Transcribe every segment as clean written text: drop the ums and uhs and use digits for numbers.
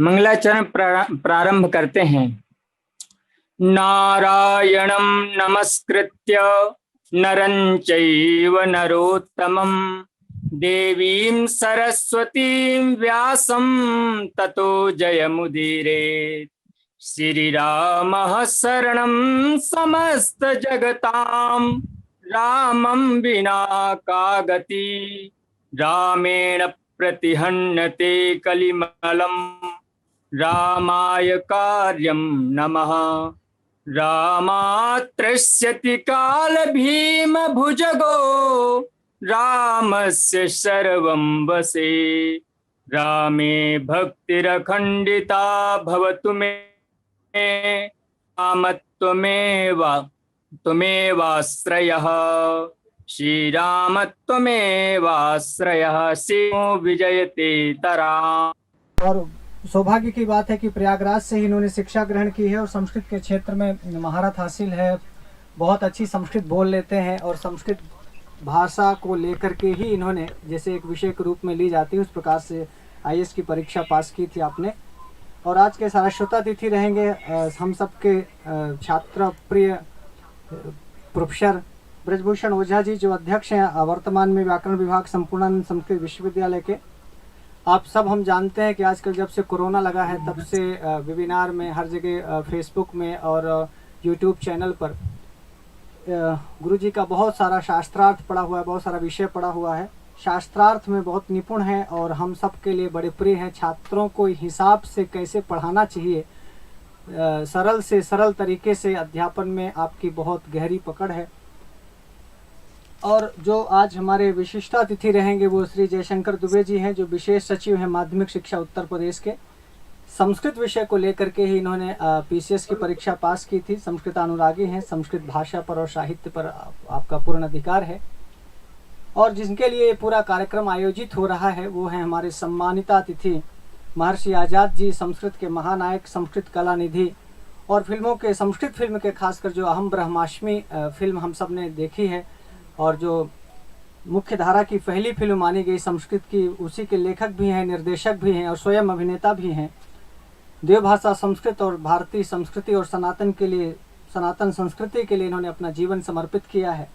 मंगलाचरण प्रारंभ करते हैं। नारायणं नमस्कृत्य नरं चैव नरोत्तमं देवीं सरस्वतीं व्यासं ततो जयमुदीरयेत्। श्रीरामः शरणं समस्तजगतां रामं विना का गति रामेण प्रतिहन्यते कलिमलं रामाय कार्यं नमः। रामात्रस्यति काल भीम भुजगो रामस्य सर्वं वशे रामे भक्तिरखण्डिता भवतु मे त्वमेवाश्रयः श्रीराम त्वमेवाश्रयः शिवो विजयते तराम। और सौभाग्य की बात है कि प्रयागराज से ही इन्होंने शिक्षा ग्रहण की है और संस्कृत के क्षेत्र में महारत हासिल है। बहुत अच्छी संस्कृत बोल लेते हैं और संस्कृत भाषा को लेकर के ही इन्होंने जैसे एक विषय के रूप में ली जाती है उस प्रकार से आईएएस की परीक्षा पास की थी आपने। और आज के सारस्वता तिथि रहेंगे हम सबके छात्र प्रिय प्रोफेसर ब्रजभूषण ओझा जी, जो अध्यक्ष हैं वर्तमान में व्याकरण विभाग संपूर्णानंद संस्कृत विश्वविद्यालय के। आप सब हम जानते हैं कि आजकल जब से कोरोना लगा है तब से वेबिनार में हर जगह फेसबुक में और यूट्यूब चैनल पर गुरुजी का बहुत सारा शास्त्रार्थ पड़ा हुआ है, बहुत सारा विषय पड़ा हुआ है। शास्त्रार्थ में बहुत निपुण है और हम सब के लिए बड़े प्रिय हैं। छात्रों को हिसाब से कैसे पढ़ाना चाहिए, सरल से सरल तरीके से अध्यापन में आपकी बहुत गहरी पकड़ है। और जो आज हमारे विशिष्ट अतिथि रहेंगे वो श्री जयशंकर दुबे जी हैं, जो विशेष सचिव हैं माध्यमिक शिक्षा उत्तर प्रदेश के। संस्कृत विषय को लेकर के ही इन्होंने पीसीएस की परीक्षा पास की थी। संस्कृत अनुरागी हैं, संस्कृत भाषा पर और साहित्य पर आपका पूर्ण अधिकार है। और जिनके लिए ये पूरा कार्यक्रम आयोजित हो रहा है वो है हमारे सम्मानित अतिथि महर्षि आजाद जी, संस्कृत के महानायक, संस्कृत कला निधि और फिल्मों के संस्कृत फिल्म के खासकर जो अहम ब्रह्माष्टमी फिल्म हम सब ने देखी है और जो मुख्य धारा की पहली फिल्म मानी गई संस्कृत की, उसी के लेखक भी हैं, निर्देशक भी हैं और स्वयं अभिनेता भी हैं। देवभाषा संस्कृत और भारतीय संस्कृति और सनातन के लिए, सनातन संस्कृति के लिए इन्होंने अपना जीवन समर्पित किया है।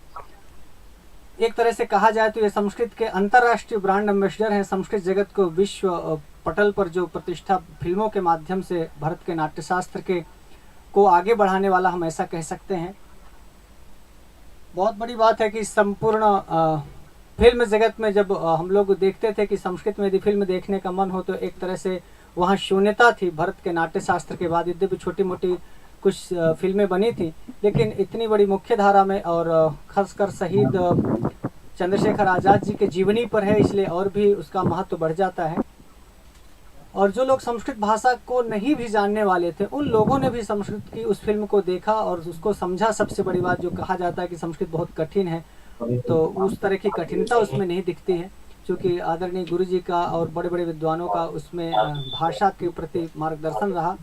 एक तरह से कहा जाए तो ये संस्कृत के अंतर्राष्ट्रीय ब्रांड एम्बेसडर हैं। संस्कृत जगत को विश्व पटल पर जो प्रतिष्ठा फिल्मों के माध्यम से भारत के नाट्यशास्त्र के को आगे बढ़ाने वाला हम ऐसा कह सकते हैं। बहुत बड़ी बात है कि संपूर्ण फिल्म जगत में जब हम लोग देखते थे कि संस्कृत में यदि फिल्म देखने का मन हो तो एक तरह से वहाँ शून्यता थी भारत के नाट्यशास्त्र के बाद। यद्यपि छोटी मोटी कुछ फिल्में बनी थी लेकिन इतनी बड़ी मुख्य धारा में और खासकर शहीद चंद्रशेखर आज़ाद जी के जीवनी पर है, इसलिए और भी उसका महत्व बढ़ जाता है। और जो लोग संस्कृत भाषा को नहीं भी जानने वाले थे उन लोगों ने भी संस्कृत की उस फिल्म को देखा और उसको समझा। सबसे बड़ी बात जो कहा जाता है कि संस्कृत बहुत कठिन है, तो उस तरह की कठिनता उसमें नहीं दिखती है, क्योंकि आदरणीय गुरु जी का और बड़े बड़े विद्वानों का उसमें भाषा के प्रति मार्गदर्शन रहा।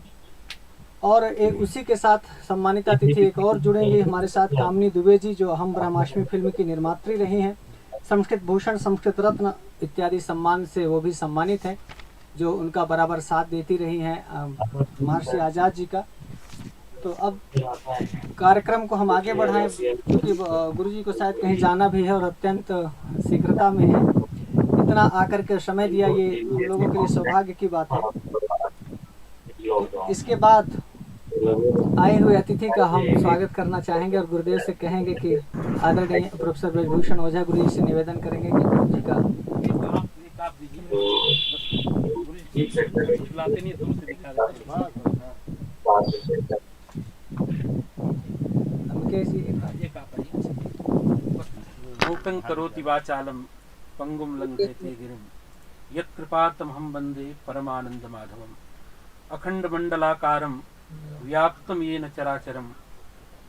और एक उसी के साथ सम्मानित अतिथि एक और जुड़ेंगे हमारे साथ, कामिनी दुबे जी, जो अहम ब्रह्माष्टमी फिल्म की निर्मात्री रही हैं। संस्कृत भूषण, संस्कृत रत्न इत्यादि सम्मान से वो भी सम्मानित हैं, जो उनका बराबर साथ देती रही हैं महर्षि आजाद जी का। तो अब कार्यक्रम को हम आगे बढ़ाएं क्योंकि गुरु जी को शायद कहीं जाना भी है और अत्यंत शीघ्रता में है। इतना आकर के समय दिया, ये हम लोगों के लिए सौभाग्य की बात है। इसके बाद आए हुए अतिथि का हम स्वागत करना चाहेंगे और गुरुदेव से कहेंगे कि आदरणीय प्रोफेसर ब्रजभूषण ओझा गुरु जी से निवेदन करेंगे कि गुरु जी का मूकं करोति वाचालं पंगुं लंघयते गिरिं यत्कृपातमहं वन्दे परमानन्दमाधवम् अखण्डमण्डलाकारं व्याप्तं येन चराचरं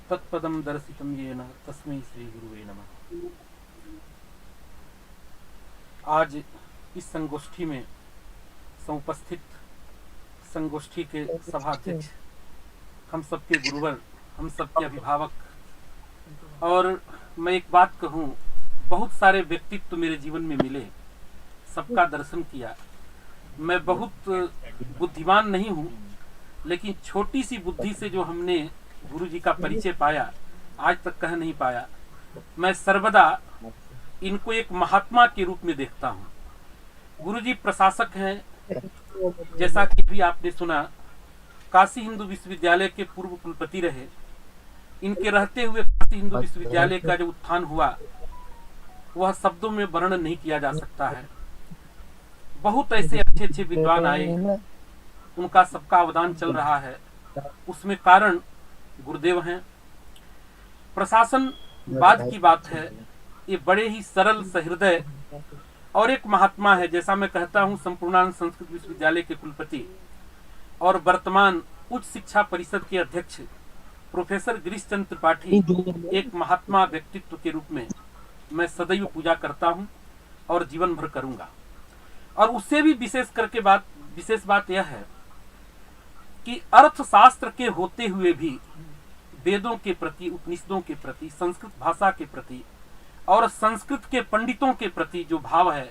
तत्पदं दर्शितं येन तस्मै श्रीगुरुवे नमः। आज इस संगोष्ठी में समुपस्थित संगोष्ठी के सभाध्यक्ष, हम सबके गुरुवर, हम सबके अभिभावक, और मैं एक बात कहूँ, बहुत सारे व्यक्तित्व मेरे जीवन में मिले, सबका दर्शन किया, मैं बहुत बुद्धिमान नहीं हूँ, लेकिन छोटी सी बुद्धि से जो हमने गुरु जी का परिचय पाया, आज तक कह नहीं पाया। मैं सर्वदा इनको एक महात्मा के रूप में देखता हूँ। गुरु जी प्रशासक हैं, जैसा कि भी आपने सुना, काशी हिंदू विश्वविद्यालय के पूर्व कुलपति रहे। इनके रहते हुए काशी हिंदू विश्वविद्यालय का जो उत्थान हुआ वह शब्दों में वर्णन नहीं किया जा सकता है। बहुत ऐसे अच्छे अच्छे विद्वान आए, उनका सबका अवदान चल रहा है, उसमें कारण गुरुदेव हैं। प्रशासन बाद की बात है, ये बड़े ही सरल सहृदय और एक महात्मा है। जैसा मैं कहता हूँ, संपूर्णानंद संस्कृत विश्वविद्यालय के कुलपति और वर्तमान उच्च शिक्षा परिषद के अध्यक्ष प्रोफेसर गिरीश चंद्र त्रिपाठी एक महात्मा व्यक्तित्व के रूप में मैं सदैव पूजा करता हूँ और जीवन भर करूंगा। और उससे भी विशेष बात यह है कि अर्थशास्त्र के होते हुए भी वेदों के प्रति, उपनिषदों के प्रति, संस्कृत भाषा के प्रति और संस्कृत के पंडितों के प्रति जो भाव है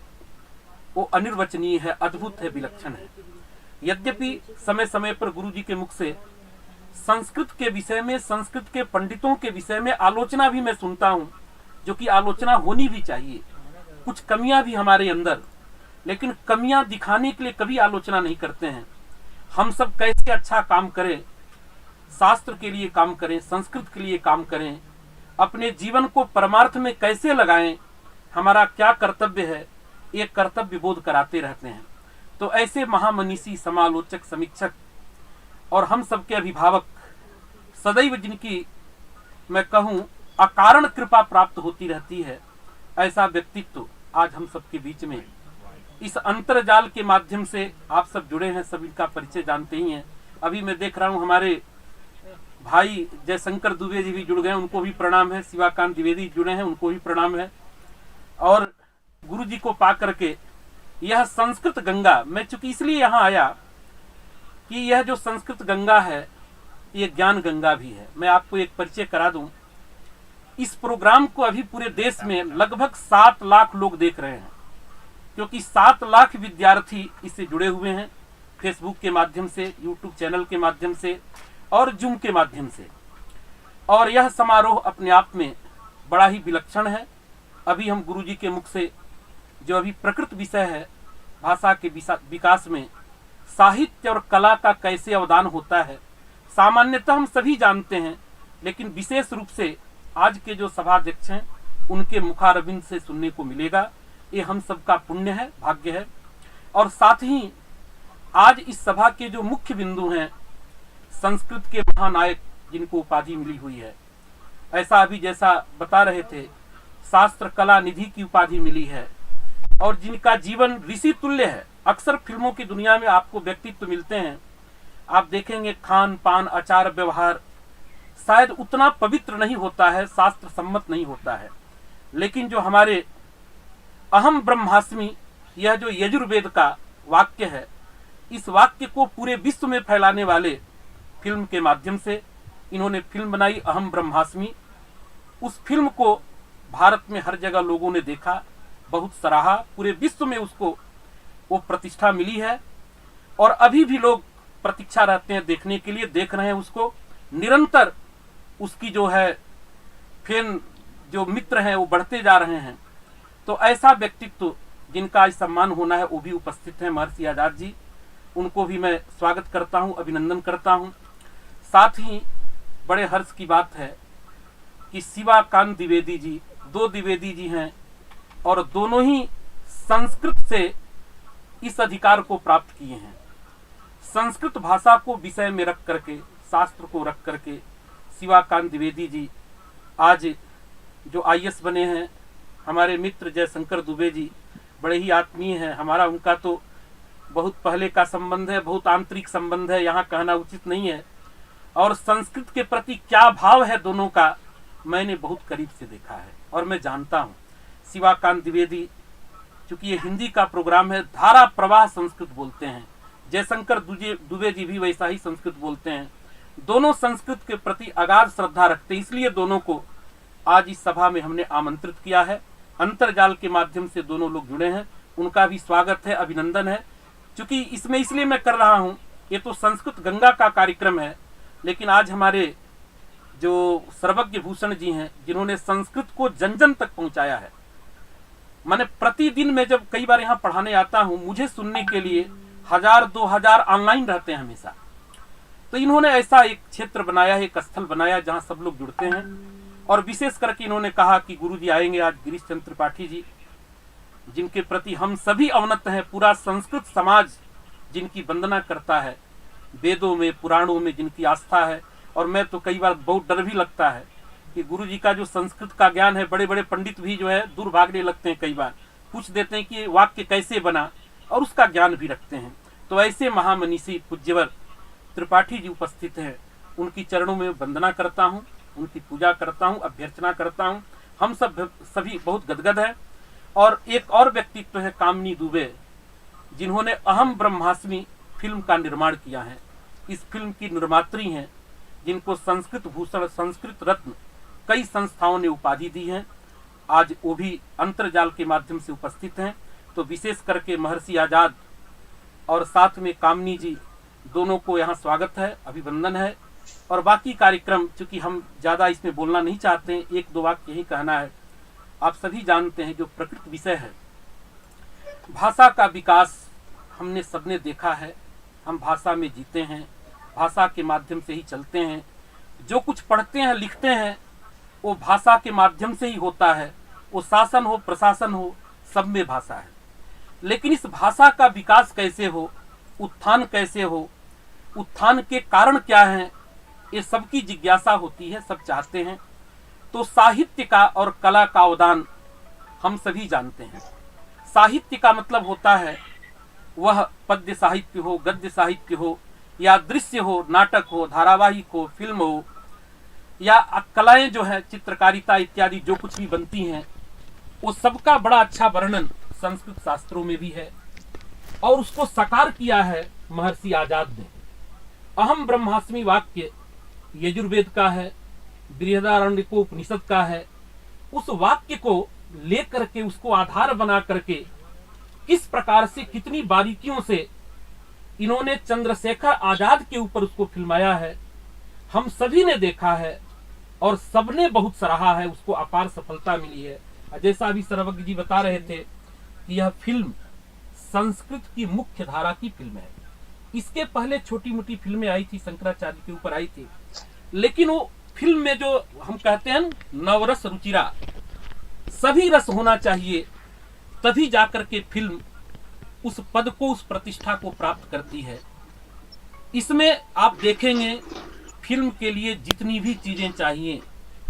वो अनिर्वचनीय है, अद्भुत है, विलक्षण है। यद्यपि समय समय पर गुरु जी के मुख से संस्कृत के विषय में, संस्कृत के पंडितों के विषय में आलोचना भी मैं सुनता हूँ, जो कि आलोचना होनी भी चाहिए। कुछ कमियां भी हमारे अंदर, लेकिन कमियां दिखाने के लिए कभी आलोचना नहीं करते हैं। हम सब कैसे अच्छा काम करें, शास्त्र के लिए काम करें, संस्कृत के लिए काम करें, अपने जीवन को परमार्थ में कैसे लगाएं, हमारा क्या कर्तव्य है, ये कर्तव्य बोध कराते रहते हैं। तो ऐसे महामनीषी, समालोचक, समीक्षक और हम सबके अभिभावक, सदैव जिनकी मैं कहूं अकारण कृपा प्राप्त होती रहती है, ऐसा व्यक्तित्व आज हम सबके बीच में इस अंतरजाल के माध्यम से आप सब जुड़े हैं। सब इनका परिचय जानते ही हैं। अभी मैं देख रहा हूं हमारे भाई जयशंकर दुबे जी भी जुड़ गए, उनको भी प्रणाम है। शिवाकांत द्विवेदी जुड़े हैं, उनको भी प्रणाम है। और गुरु जी को पा करके यह संस्कृत गंगा, मैं चूंकि इसलिए यहाँ आया कि यह जो संस्कृत गंगा है ये ज्ञान गंगा भी है। मैं आपको एक परिचय करा दूं। इस प्रोग्राम को अभी पूरे देश में लगभग 7 लाख लोग देख रहे हैं, क्योंकि 7 लाख विद्यार्थी इससे जुड़े हुए हैं, फेसबुक के माध्यम से, यूट्यूब चैनल के माध्यम से और जूम के माध्यम से। और यह समारोह अपने आप में बड़ा ही विलक्षण है। अभी हम गुरु जी के मुख से जो अभी प्रकृत विषय है, भाषा के विकास में साहित्य और कला का कैसे अवदान होता है, सामान्यतः हम सभी जानते हैं, लेकिन विशेष रूप से आज के जो सभाध्यक्ष हैं उनके मुखारबिंद से सुनने को मिलेगा। ये हम सबका पुण्य है, भाग्य है। और साथ ही आज इस सभा के जो मुख्य बिंदु हैं, संस्कृत के महानायक जिनको उपाधि मिली हुई है, ऐसा अभी जैसा बता रहे थे, शास्त्र कला निधि की उपाधि मिली है और जिनका जीवन ऋषि तुल्य है। अक्सर फिल्मों की दुनिया में आपको व्यक्तित्व मिलते हैं, आप देखेंगे खान पान, आचार व्यवहार शायद उतना पवित्र नहीं होता है, शास्त्र सम्मत नहीं होता है, लेकिन जो हमारे अहम ब्रह्मास्मि, यह जो यजुर्वेद का वाक्य है, इस वाक्य को पूरे विश्व में फैलाने वाले फिल्म के माध्यम से इन्होंने फिल्म बनाई अहम ब्रह्मास्मि। उस फिल्म को भारत में हर जगह लोगों ने देखा, बहुत सराहा, पूरे विश्व में उसको वो प्रतिष्ठा मिली है। और अभी भी लोग प्रतीक्षा रहते हैं देखने के लिए, देख रहे हैं उसको निरंतर। उसकी जो है फैन, जो मित्र हैं वो बढ़ते जा रहे हैं। तो ऐसा व्यक्तित्व जिनका आज सम्मान होना है वो भी उपस्थित है, महर्षि आजाद जी। उनको भी मैं स्वागत करता हूं, अभिनंदन करता हूं। साथ ही बड़े हर्ष की बात है कि शिवाकांत द्विवेदी जी, 2 द्विवेदी जी हैं और दोनों ही संस्कृत से इस अधिकार को प्राप्त किए हैं। संस्कृत भाषा को विषय में रख करके, शास्त्र को रख करके शिवाकांत द्विवेदी जी आज जो IAS बने हैं। हमारे मित्र जयशंकर दुबे जी बड़े ही आत्मीय हैं, हमारा उनका तो बहुत पहले का संबंध है, बहुत आंतरिक संबंध है, यहाँ कहना उचित नहीं है। और संस्कृत के प्रति क्या भाव है दोनों का, मैंने बहुत करीब से देखा है और मैं जानता हूँ। शिवाकांत द्विवेदी, चूंकि ये हिंदी का प्रोग्राम है, धारा प्रवाह संस्कृत बोलते हैं। जयशंकर दुबे जी भी वैसा ही संस्कृत बोलते हैं। दोनों संस्कृत के प्रति अगाध श्रद्धा रखते हैं, इसलिए दोनों को आज इस सभा में हमने आमंत्रित किया है। अंतरजाल के माध्यम से दोनों लोग जुड़े हैं, उनका भी स्वागत है, अभिनंदन है। चूंकि इसमें इसलिए मैं कर रहा हूँ, ये तो संस्कृत गंगा का कार्यक्रम है, लेकिन आज हमारे जो सर्वज्ञ भूषण जी हैं, जिन्होंने संस्कृत को जन जन तक पहुंचाया है, मैंने प्रतिदिन मैं जब कई बार यहाँ पढ़ाने आता हूँ, मुझे सुनने के लिए 1000-2000 ऑनलाइन रहते हैं हमेशा। तो इन्होंने ऐसा एक क्षेत्र बनाया है, एक स्थल बनाया जहाँ सब लोग जुड़ते हैं। और विशेष करके इन्होंने कहा कि गुरु जी आएंगे आज, गिरीश चंद्र त्रिपाठी जी, जिनके प्रति हम सभी अवनत हैं, पूरा संस्कृत समाज जिनकी वंदना करता है, वेदों में पुराणों में जिनकी आस्था है। और मैं तो कई बार बहुत डर भी लगता है कि गुरु जी का जो संस्कृत का ज्ञान है, बड़े बड़े पंडित भी जो है दूर भागने लगते हैं, कई बार पूछ देते हैं कि वाक्य कैसे बना, और उसका ज्ञान भी रखते हैं। तो ऐसे महामनीषी पूज्यवर त्रिपाठी जी उपस्थित हैं, उनकी चरणों में वंदना करता हूँ, उनकी पूजा करता हूँ, अभ्यर्चना करता हूँ। हम सभी बहुत गदगद हैं। और एक और व्यक्तित्व है कामिनी दुबे, जिन्होंने अहम ब्रह्मास्मि फिल्म का निर्माण किया है। इस फिल्म की निर्मात्री हैं, जिनको संस्कृत भूषण, संस्कृत रत्न कई संस्थाओं ने उपाधि दी है। आज वो भी अंतर्जाल के माध्यम से उपस्थित हैं। तो विशेष करके महर्षि आजाद और साथ में कामिनी जी, दोनों को यहाँ स्वागत है, अभिनंदन है। और बाकी कार्यक्रम, चूंकि हम ज़्यादा इसमें बोलना नहीं चाहते हैं, 1-2 वाक्य यही कहना है। आप सभी जानते हैं जो प्रकृत विषय है, भाषा का विकास हमने सबने देखा है। हम भाषा में जीते हैं, भाषा के माध्यम से ही चलते हैं। जो कुछ पढ़ते हैं, लिखते हैं, वो भाषा के माध्यम से ही होता है। वो शासन हो, प्रशासन हो, सब में भाषा है। लेकिन इस भाषा का विकास कैसे हो, उत्थान कैसे हो, उत्थान के कारण क्या हैं, ये सबकी जिज्ञासा होती है, सब चाहते हैं। तो साहित्य का और कला का अवदान हम सभी जानते हैं। साहित्य का मतलब होता है वह पद्य साहित्य हो, गद्य साहित्य हो, या दृश्य हो, नाटक हो, धारावाहिक हो, फिल्म हो, या कलाएं जो है, चित्रकारिता इत्यादि जो कुछ भी बनती हैं, वो सबका बड़ा अच्छा वर्णन संस्कृत शास्त्रों में भी है। और उसको साकार किया है महर्षि आजाद ने। अहम ब्रह्मास्मि वाक्य यजुर्वेद का है, बृहदारण्यकोपनिषद का है। उस वाक्य को लेकर के, उसको आधार बना करके किस प्रकार से, कितनी बारीकियों से इन्होंने चंद्रशेखर आजाद के ऊपर उसको फिल्माया है, हम सभी ने देखा है और सबने बहुत सराहा है। उसको अपार सफलता मिली है। जैसा अभी सर्वज्ञ जी बता रहे थे कि यह फिल्म संस्कृत की मुख्य धारा की फिल्म है। इसके पहले छोटी मोटी फिल्में आई थी, शंकराचार्य के ऊपर आई थी, लेकिन वो फिल्म में जो हम कहते हैं नवरस रुचिरा, सभी रस होना चाहिए, तभी जाकर के फिल्म उस पद को, उस प्रतिष्ठा को प्राप्त करती है। इसमें आप देखेंगे फिल्म के लिए जितनी भी चीजें चाहिए,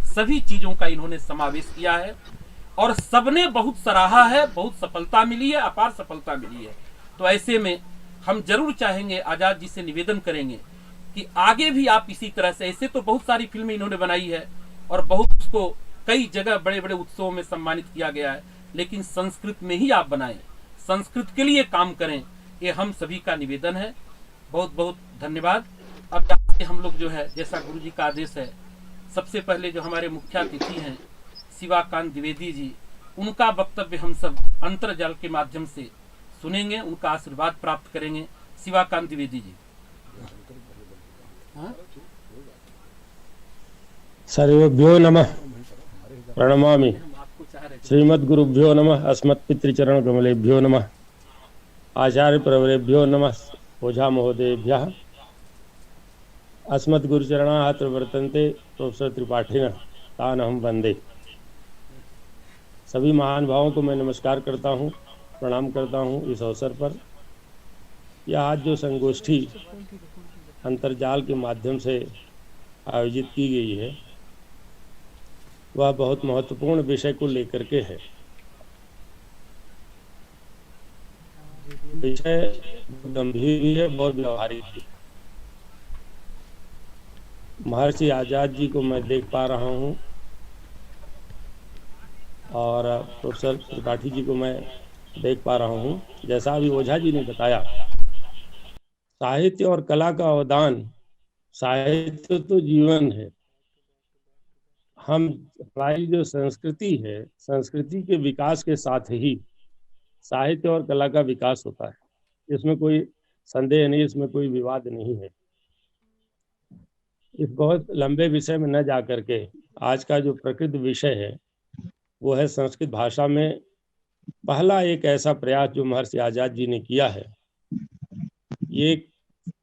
सभी चीजों का इन्होंने समावेश किया है और सबने बहुत सराहा है, बहुत सफलता मिली है, अपार सफलता मिली है। तो ऐसे में हम जरूर चाहेंगे, आजाद जी से निवेदन करेंगे कि आगे भी आप इसी तरह से, ऐसे तो बहुत सारी फिल्में इन्होंने बनाई है और बहुत उसको कई जगह बड़े बड़े उत्सवों में सम्मानित किया गया है, लेकिन संस्कृत में ही आप बनाएं, संस्कृत के लिए काम करें, ये हम सभी का निवेदन है। बहुत बहुत धन्यवाद। अब हम लोग जो है, जैसा गुरु जी का आदेश है, सबसे पहले जो हमारे मुख्य अतिथि हैं शिवाकांत द्विवेदी जी, उनका वक्तव्य हम सब अंतर्जाल के माध्यम से सुनेंगे, उनका आशीर्वाद प्राप्त करेंगे। शिवाकांत द्विवेदी जी। सर्वेभ्यो नमः प्रणमामि। श्रीमद्गुरुभ्यो नमः। अस्मत्पितृचरण कमलेभ्यो नमः। आचार्य प्रवरेभ्यो नमः। ओझा महोदयेभ्यः। अस्मद्गुरुचरणाः प्रवर्तन्ते प्रोफेसर त्रिपाठिनः तान् अहं वन्दे। सभी महान भावों को मैं नमस्कार करता हूँ, प्रणाम करता हूँ। इस अवसर पर यह आज जो संगोष्ठी अंतर्जाल के माध्यम से आयोजित की गई है, वह बहुत महत्वपूर्ण विषय को लेकर के है। विषय गंभीर भी है, बहुत व्यवहारिक भी। महर्षि आजाद जी को मैं देख पा रहा हूँ और प्रोफेसर त्रिपाठी जी को मैं देख पा रहा हूँ। जैसा अभी ओझा जी ने बताया, साहित्य और कला का अवदान, साहित्य तो जीवन है। हमारी जो संस्कृति है, संस्कृति के विकास के साथ ही साहित्य और कला का विकास होता है। इसमें कोई संदेह नहीं, इसमें कोई विवाद नहीं है। इस बहुत लंबे विषय में न जा करके आज का जो प्रकृत विषय है वो है संस्कृत भाषा में पहला एक ऐसा प्रयास जो महर्षि आजाद जी ने किया है। ये एक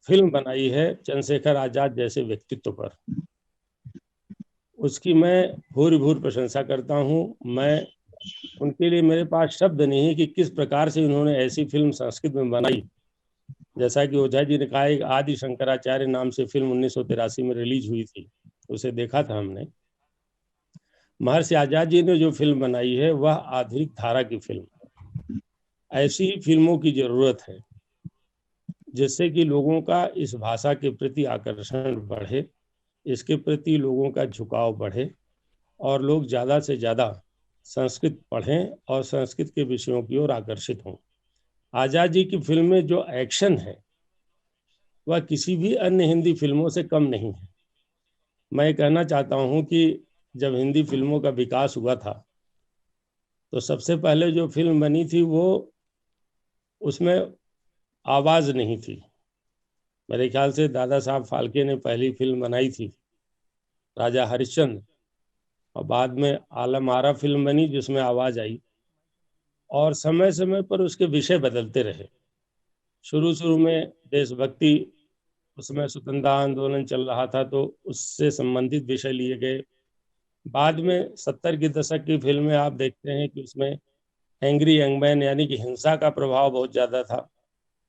फिल्म बनाई है चंद्रशेखर आजाद जैसे व्यक्तित्व पर। उसकी मैं भूरि भूरि प्रशंसा करता हूँ। मैं उनके लिए मेरे पास शब्द नहीं है कि किस प्रकार से उन्होंने ऐसी फिल्म संस्कृत में बनाई। जैसा कि ओझा जी ने कहा, एक आदि शंकराचार्य नाम से फिल्म 1983 में रिलीज हुई थी, उसे देखा था हमने। महर्षि आजाद जी ने जो फिल्म बनाई है वह आधुनिक धारा की फिल्म है। ऐसी ही फिल्मों की जरूरत है जिससे कि लोगों का इस भाषा के प्रति आकर्षण बढ़े, इसके प्रति लोगों का झुकाव बढ़े और लोग ज़्यादा से ज़्यादा संस्कृत पढ़ें और संस्कृत के विषयों की ओर आकर्षित हों। आजाद जी की फिल्म में जो एक्शन है वह किसी भी अन्य हिंदी फिल्मों से कम नहीं है। मैं कहना चाहता हूं कि जब हिंदी फिल्मों का विकास हुआ था तो सबसे पहले जो फिल्म बनी थी वो उसमें आवाज नहीं थी। मेरे ख्याल से दादा साहब फाल्के ने पहली फिल्म बनाई थी राजा हरिश्चंद्र, और बाद में आलम आरा फिल्म बनी जिसमें आवाज आई, और समय समय पर उसके विषय बदलते रहे। शुरू में देशभक्ति, उसमें स्वतंत्रता आंदोलन चल रहा था तो उससे संबंधित विषय लिए गए। बाद में 70 के दशक की फिल्में आप देखते हैं कि उसमें एंग्री यंग मैन यानी कि हिंसा का प्रभाव बहुत ज्यादा था।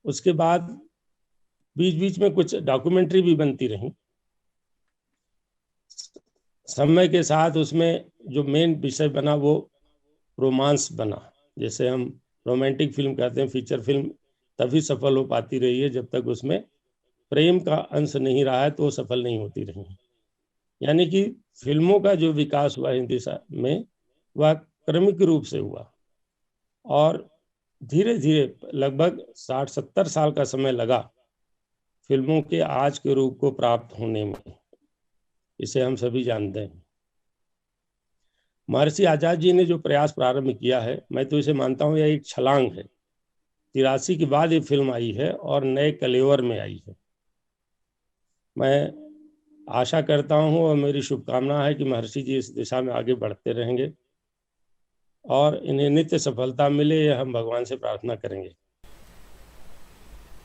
उसके बाद बीच बीच में कुछ डॉक्यूमेंट्री भी बनती रही। समय के साथ उसमें जो मेन विषय बना वो रोमांस बना, जैसे हम रोमांटिक फिल्म कहते हैं। फीचर फिल्म तभी सफल हो पाती रही है जब तक उसमें प्रेम का अंश नहीं रहा है तो सफल नहीं होती रही। यानी कि फिल्मों का जो विकास हुआ हिंदी में वह क्रमिक रूप से हुआ और धीरे धीरे लगभग 60-70 साल का समय लगा फिल्मों के आज के रूप को प्राप्त होने में। इसे हम सभी जानते हैं। महर्षि आजाद जी ने जो प्रयास प्रारंभ किया है, मैं तो इसे मानता हूँ यह एक छलांग है। 83 के बाद ये फिल्म आई है और नए कलेवर में आई है। मैं आशा करता हूँ और मेरी शुभकामना है कि महर्षि जी इस दिशा में आगे बढ़ते रहेंगे और इन्हें नित्य सफलता मिले, यह हम भगवान से प्रार्थना करेंगे।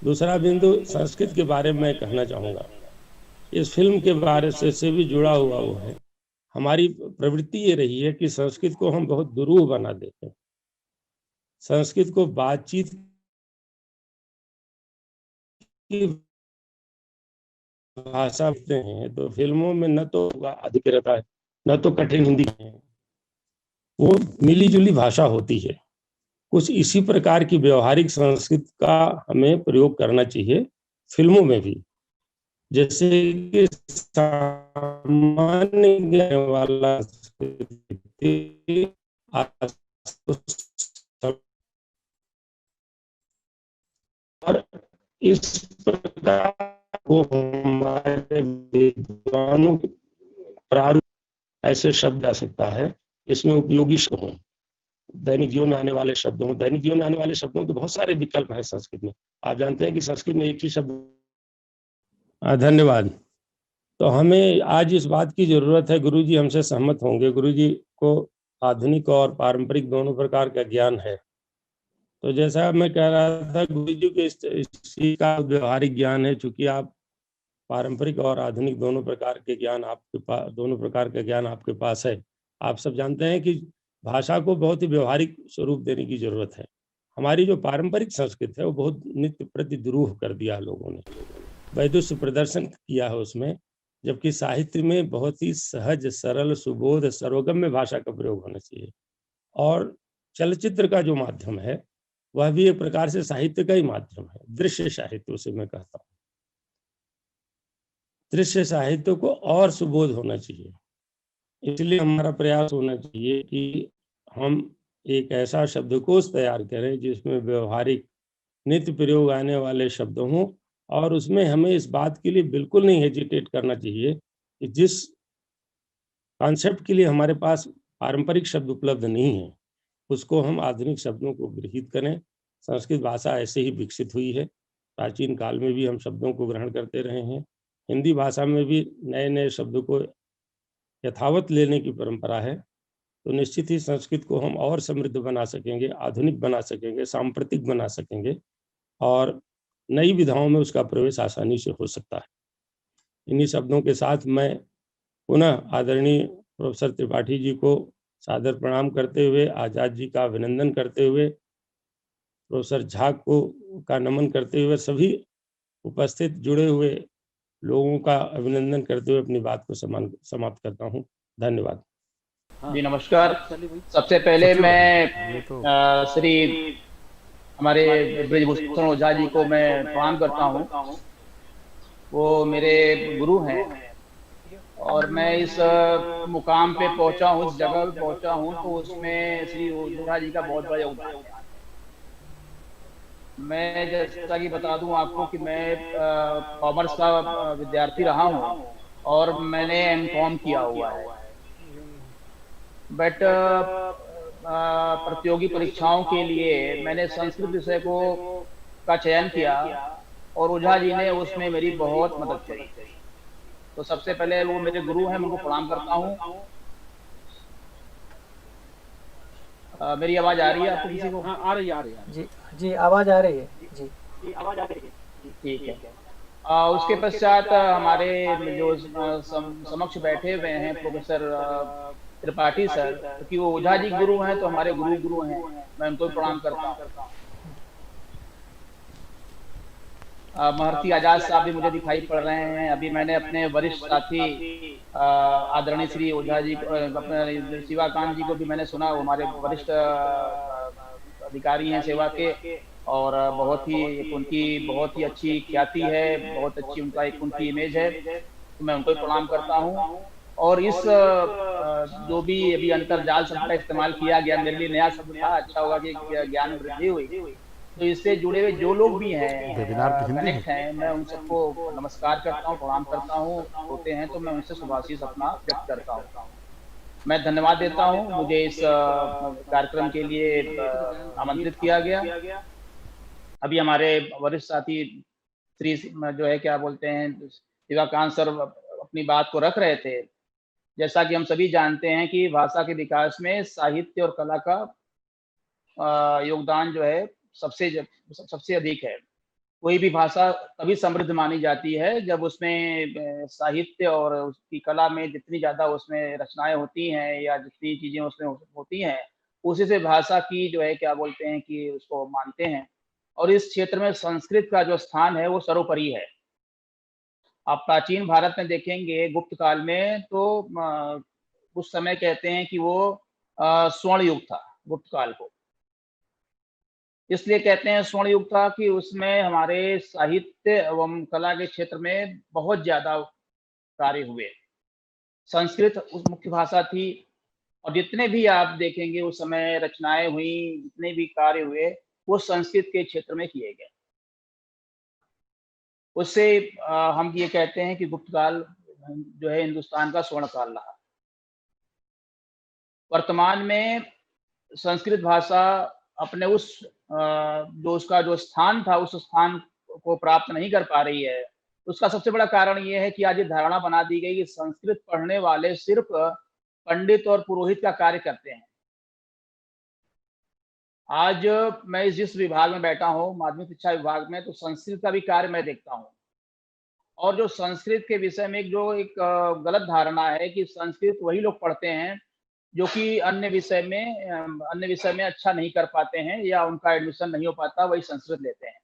दूसरा बिंदु संस्कृत के बारे में मैं कहना चाहूँगा। इस फिल्म के बारे से भी जुड़ा हुआ वो है, हमारी प्रवृत्ति ये रही है कि संस्कृत को हम बहुत दुरूह बना देते हैं। संस्कृत को बातचीत की भाषा देखते हैं तो फिल्मों में न तो अधिक रहता है न तो कठिन हिंदी है, वो मिली जुली भाषा होती है। कुछ इसी प्रकार की व्यवहारिक संस्कृत का हमें प्रयोग करना चाहिए फिल्मों में भी, जैसे कि सामान्य ज्ञान वाला और इस प्रकार वो हमारे विद्वानों प्रारूप ऐसे शब्द आ सकता है इसमें उपयोगी शब्द हों, दैनिक जीवन में आने वाले शब्द हों। दैनिक जीवन में आने वाले शब्दों के बहुत सारे विकल्प हैं संस्कृत में। आप जानते हैं कि संस्कृत में एक ही शब्द। धन्यवाद। तो हमें आज इस बात की जरूरत है, गुरुजी हमसे सहमत होंगे, गुरुजी को आधुनिक और पारंपरिक दोनों प्रकार का ज्ञान है। तो जैसा मैं कह रहा था, गुरुजी के इसी का व्यवहारिक ज्ञान है। चूंकि आप पारंपरिक और आधुनिक दोनों प्रकार के ज्ञान आपके पास, दोनों प्रकार का ज्ञान आपके पास है। आप सब जानते हैं कि भाषा को बहुत ही व्यवहारिक स्वरूप देने की जरूरत है। हमारी जो पारंपरिक संस्कृत है वो बहुत नित्य प्रति दुरूह कर दिया लोगों ने, वैदुष्य प्रदर्शन किया है उसमें, जबकि साहित्य में बहुत ही सहज सरल सुबोध सर्वगम्य भाषा का प्रयोग होना चाहिए। और चलचित्र का जो माध्यम है वह भी एक प्रकार से साहित्य का ही माध्यम है, दृश्य साहित्य उसे मैं कहता हूँ। दृश्य साहित्य को और सुबोध होना चाहिए, इसलिए हमारा प्रयास होना चाहिए कि हम एक ऐसा शब्दकोश तैयार करें जिसमें व्यवहारिक नित्य प्रयोग आने वाले शब्द हों, और उसमें हमें इस बात के लिए बिल्कुल नहीं हेजिटेट करना चाहिए कि जिस कॉन्सेप्ट के लिए हमारे पास पारंपरिक शब्द उपलब्ध नहीं है उसको हम आधुनिक शब्दों को गृहीत करें, संस्कृत भाषा ऐसे ही विकसित हुई है। प्राचीन काल में भी हम शब्दों को ग्रहण करते रहे हैं। हिंदी भाषा में भी नए नए शब्दों को यथावत लेने की परंपरा है। तो निश्चित ही संस्कृत को हम और समृद्ध बना सकेंगे, आधुनिक बना सकेंगे, सांप्रतिक बना सकेंगे और नई विधाओं में उसका प्रवेश आसानी से हो सकता है। इन्हीं शब्दों के साथ मैं पुनः आदरणीय प्रोफेसर त्रिपाठी जी को सादर प्रणाम करते हुए, आजाद जी का अभिनंदन करते हुए, प्रोफेसर झा को का नमन करते हुए, सभी उपस्थित जुड़े हुए लोगों का अभिनंदन करते हुए अपनी बात को समाप्त करता हूँ। धन्यवाद। जी नमस्कार। सबसे पहले मैं श्री हमारे ब्रजभूषण ओझा जी को मैं प्रणाम करता हूँ। वो मेरे गुरु हैं और मैं इस मुकाम पे पहुंचा हूँ, इस जगह पे पहुंचा हूँ, तो उसमें श्री ओझा जी का बहुत बड़ा योगदान है। मैं जैसा कि बता दूं आपको कि मैं कॉमर्स का विद्यार्थी रहा हूँ और मैंने एमकॉम किया हुआ है, बट प्रतियोगी परीक्षाओं के लिए मैंने संस्कृत विषय का चयन किया और ओझा जी ने उसमें मेरी बहुत मदद करी। तो सबसे पहले वो मेरे गुरु हैं, मैं उनको प्रणाम करता हूँ। मेरी आवाज आ रही है आपको किसी को? हाँ, आ रही है। जी आवाज आ रही है जी आवाज आ रही है। ठीक है। उसके पश्चात हमारे जो समक्ष बैठे हुए हैं प्रोफेसर त्रिपाठी सर, क्योंकि वो ओझा जी गुरु हैं तो हमारे गुरु हैं, मैं उनको प्रणाम करता हूँ। महर्षि आजाद साहब भी मुझे दिखाई पड़ रहे हैं। अभी मैंने अपने वरिष्ठ साथी आदरणीय श्री ओझा जी, अपने शिवाकांत जी को भी मैंने सुना, वो हमारे वरिष्ठ अधिकारी हैं सेवा के और उनकी बहुत ही अच्छी ख्याति है, बहुत अच्छी उनकी इमेज है, तो मैं उनको प्रणाम करता हूँ। और इस जो भी अभी अंतरजाल शब्द का इस्तेमाल किया गया, मेरे लिए नया शब्द था, अच्छा होगा कि ज्ञान में वृद्धि हुई। तो इससे जुड़े हुए जो लोग भी हैं, कनेक्ट हैं, मैं उन सबको नमस्कार करता हूँ, प्रणाम करता हूँ। होते हैं तो मैं उनसे शुभाशीष अपना व्यक्त करता हूँ। मैं धन्यवाद देता हूँ, मुझे इस कार्यक्रम के लिए आमंत्रित किया गया। अभी हमारे वरिष्ठ साथी श्री जो है क्या बोलते हैं शिवाकांत सर अपनी बात को रख रहे थे। जैसा कि हम सभी जानते हैं कि भाषा के विकास में साहित्य और कला का योगदान जो है सबसे अधिक है। कोई भी भाषा तभी समृद्ध मानी जाती है जब उसमें साहित्य और उसकी कला में जितनी ज्यादा उसमें रचनाएं होती हैं या जितनी चीजें उसमें होती हैं, उसी से भाषा की जो है क्या बोलते हैं कि उसको मानते हैं। और इस क्षेत्र में संस्कृत का जो स्थान है वो सर्वोपरि है। आप प्राचीन भारत में देखेंगे गुप्त काल में तो उस समय कहते हैं कि वो स्वर्ण युग था गुप्त काल को। इसलिए कहते हैं स्वर्ण युग था कि उसमें हमारे साहित्य एवं कला के क्षेत्र में बहुत ज्यादा कार्य हुए। संस्कृत उस मुख्य भाषा थी और जितने भी आप देखेंगे उस समय रचनाएं हुई, जितने भी कार्य हुए वो संस्कृत के क्षेत्र में किए गए। उससे हम ये कहते हैं कि गुप्त काल जो है हिंदुस्तान का स्वर्ण काल रहा। वर्तमान में संस्कृत भाषा अपने जो उसका जो स्थान था उस स्थान को प्राप्त नहीं कर पा रही है। उसका सबसे बड़ा कारण ये है कि आज ये धारणा बना दी गई कि संस्कृत पढ़ने वाले सिर्फ पंडित और पुरोहित का कार्य करते हैं। आज मैं जिस विभाग में बैठा हूँ, माध्यमिक शिक्षा विभाग में, तो संस्कृत का भी कार्य मैं देखता हूँ। और जो संस्कृत के विषय में एक गलत धारणा है कि संस्कृत वही लोग पढ़ते हैं जो कि अन्य विषय में अच्छा नहीं कर पाते हैं या उनका एडमिशन नहीं हो पाता, वही संस्कृत लेते हैं,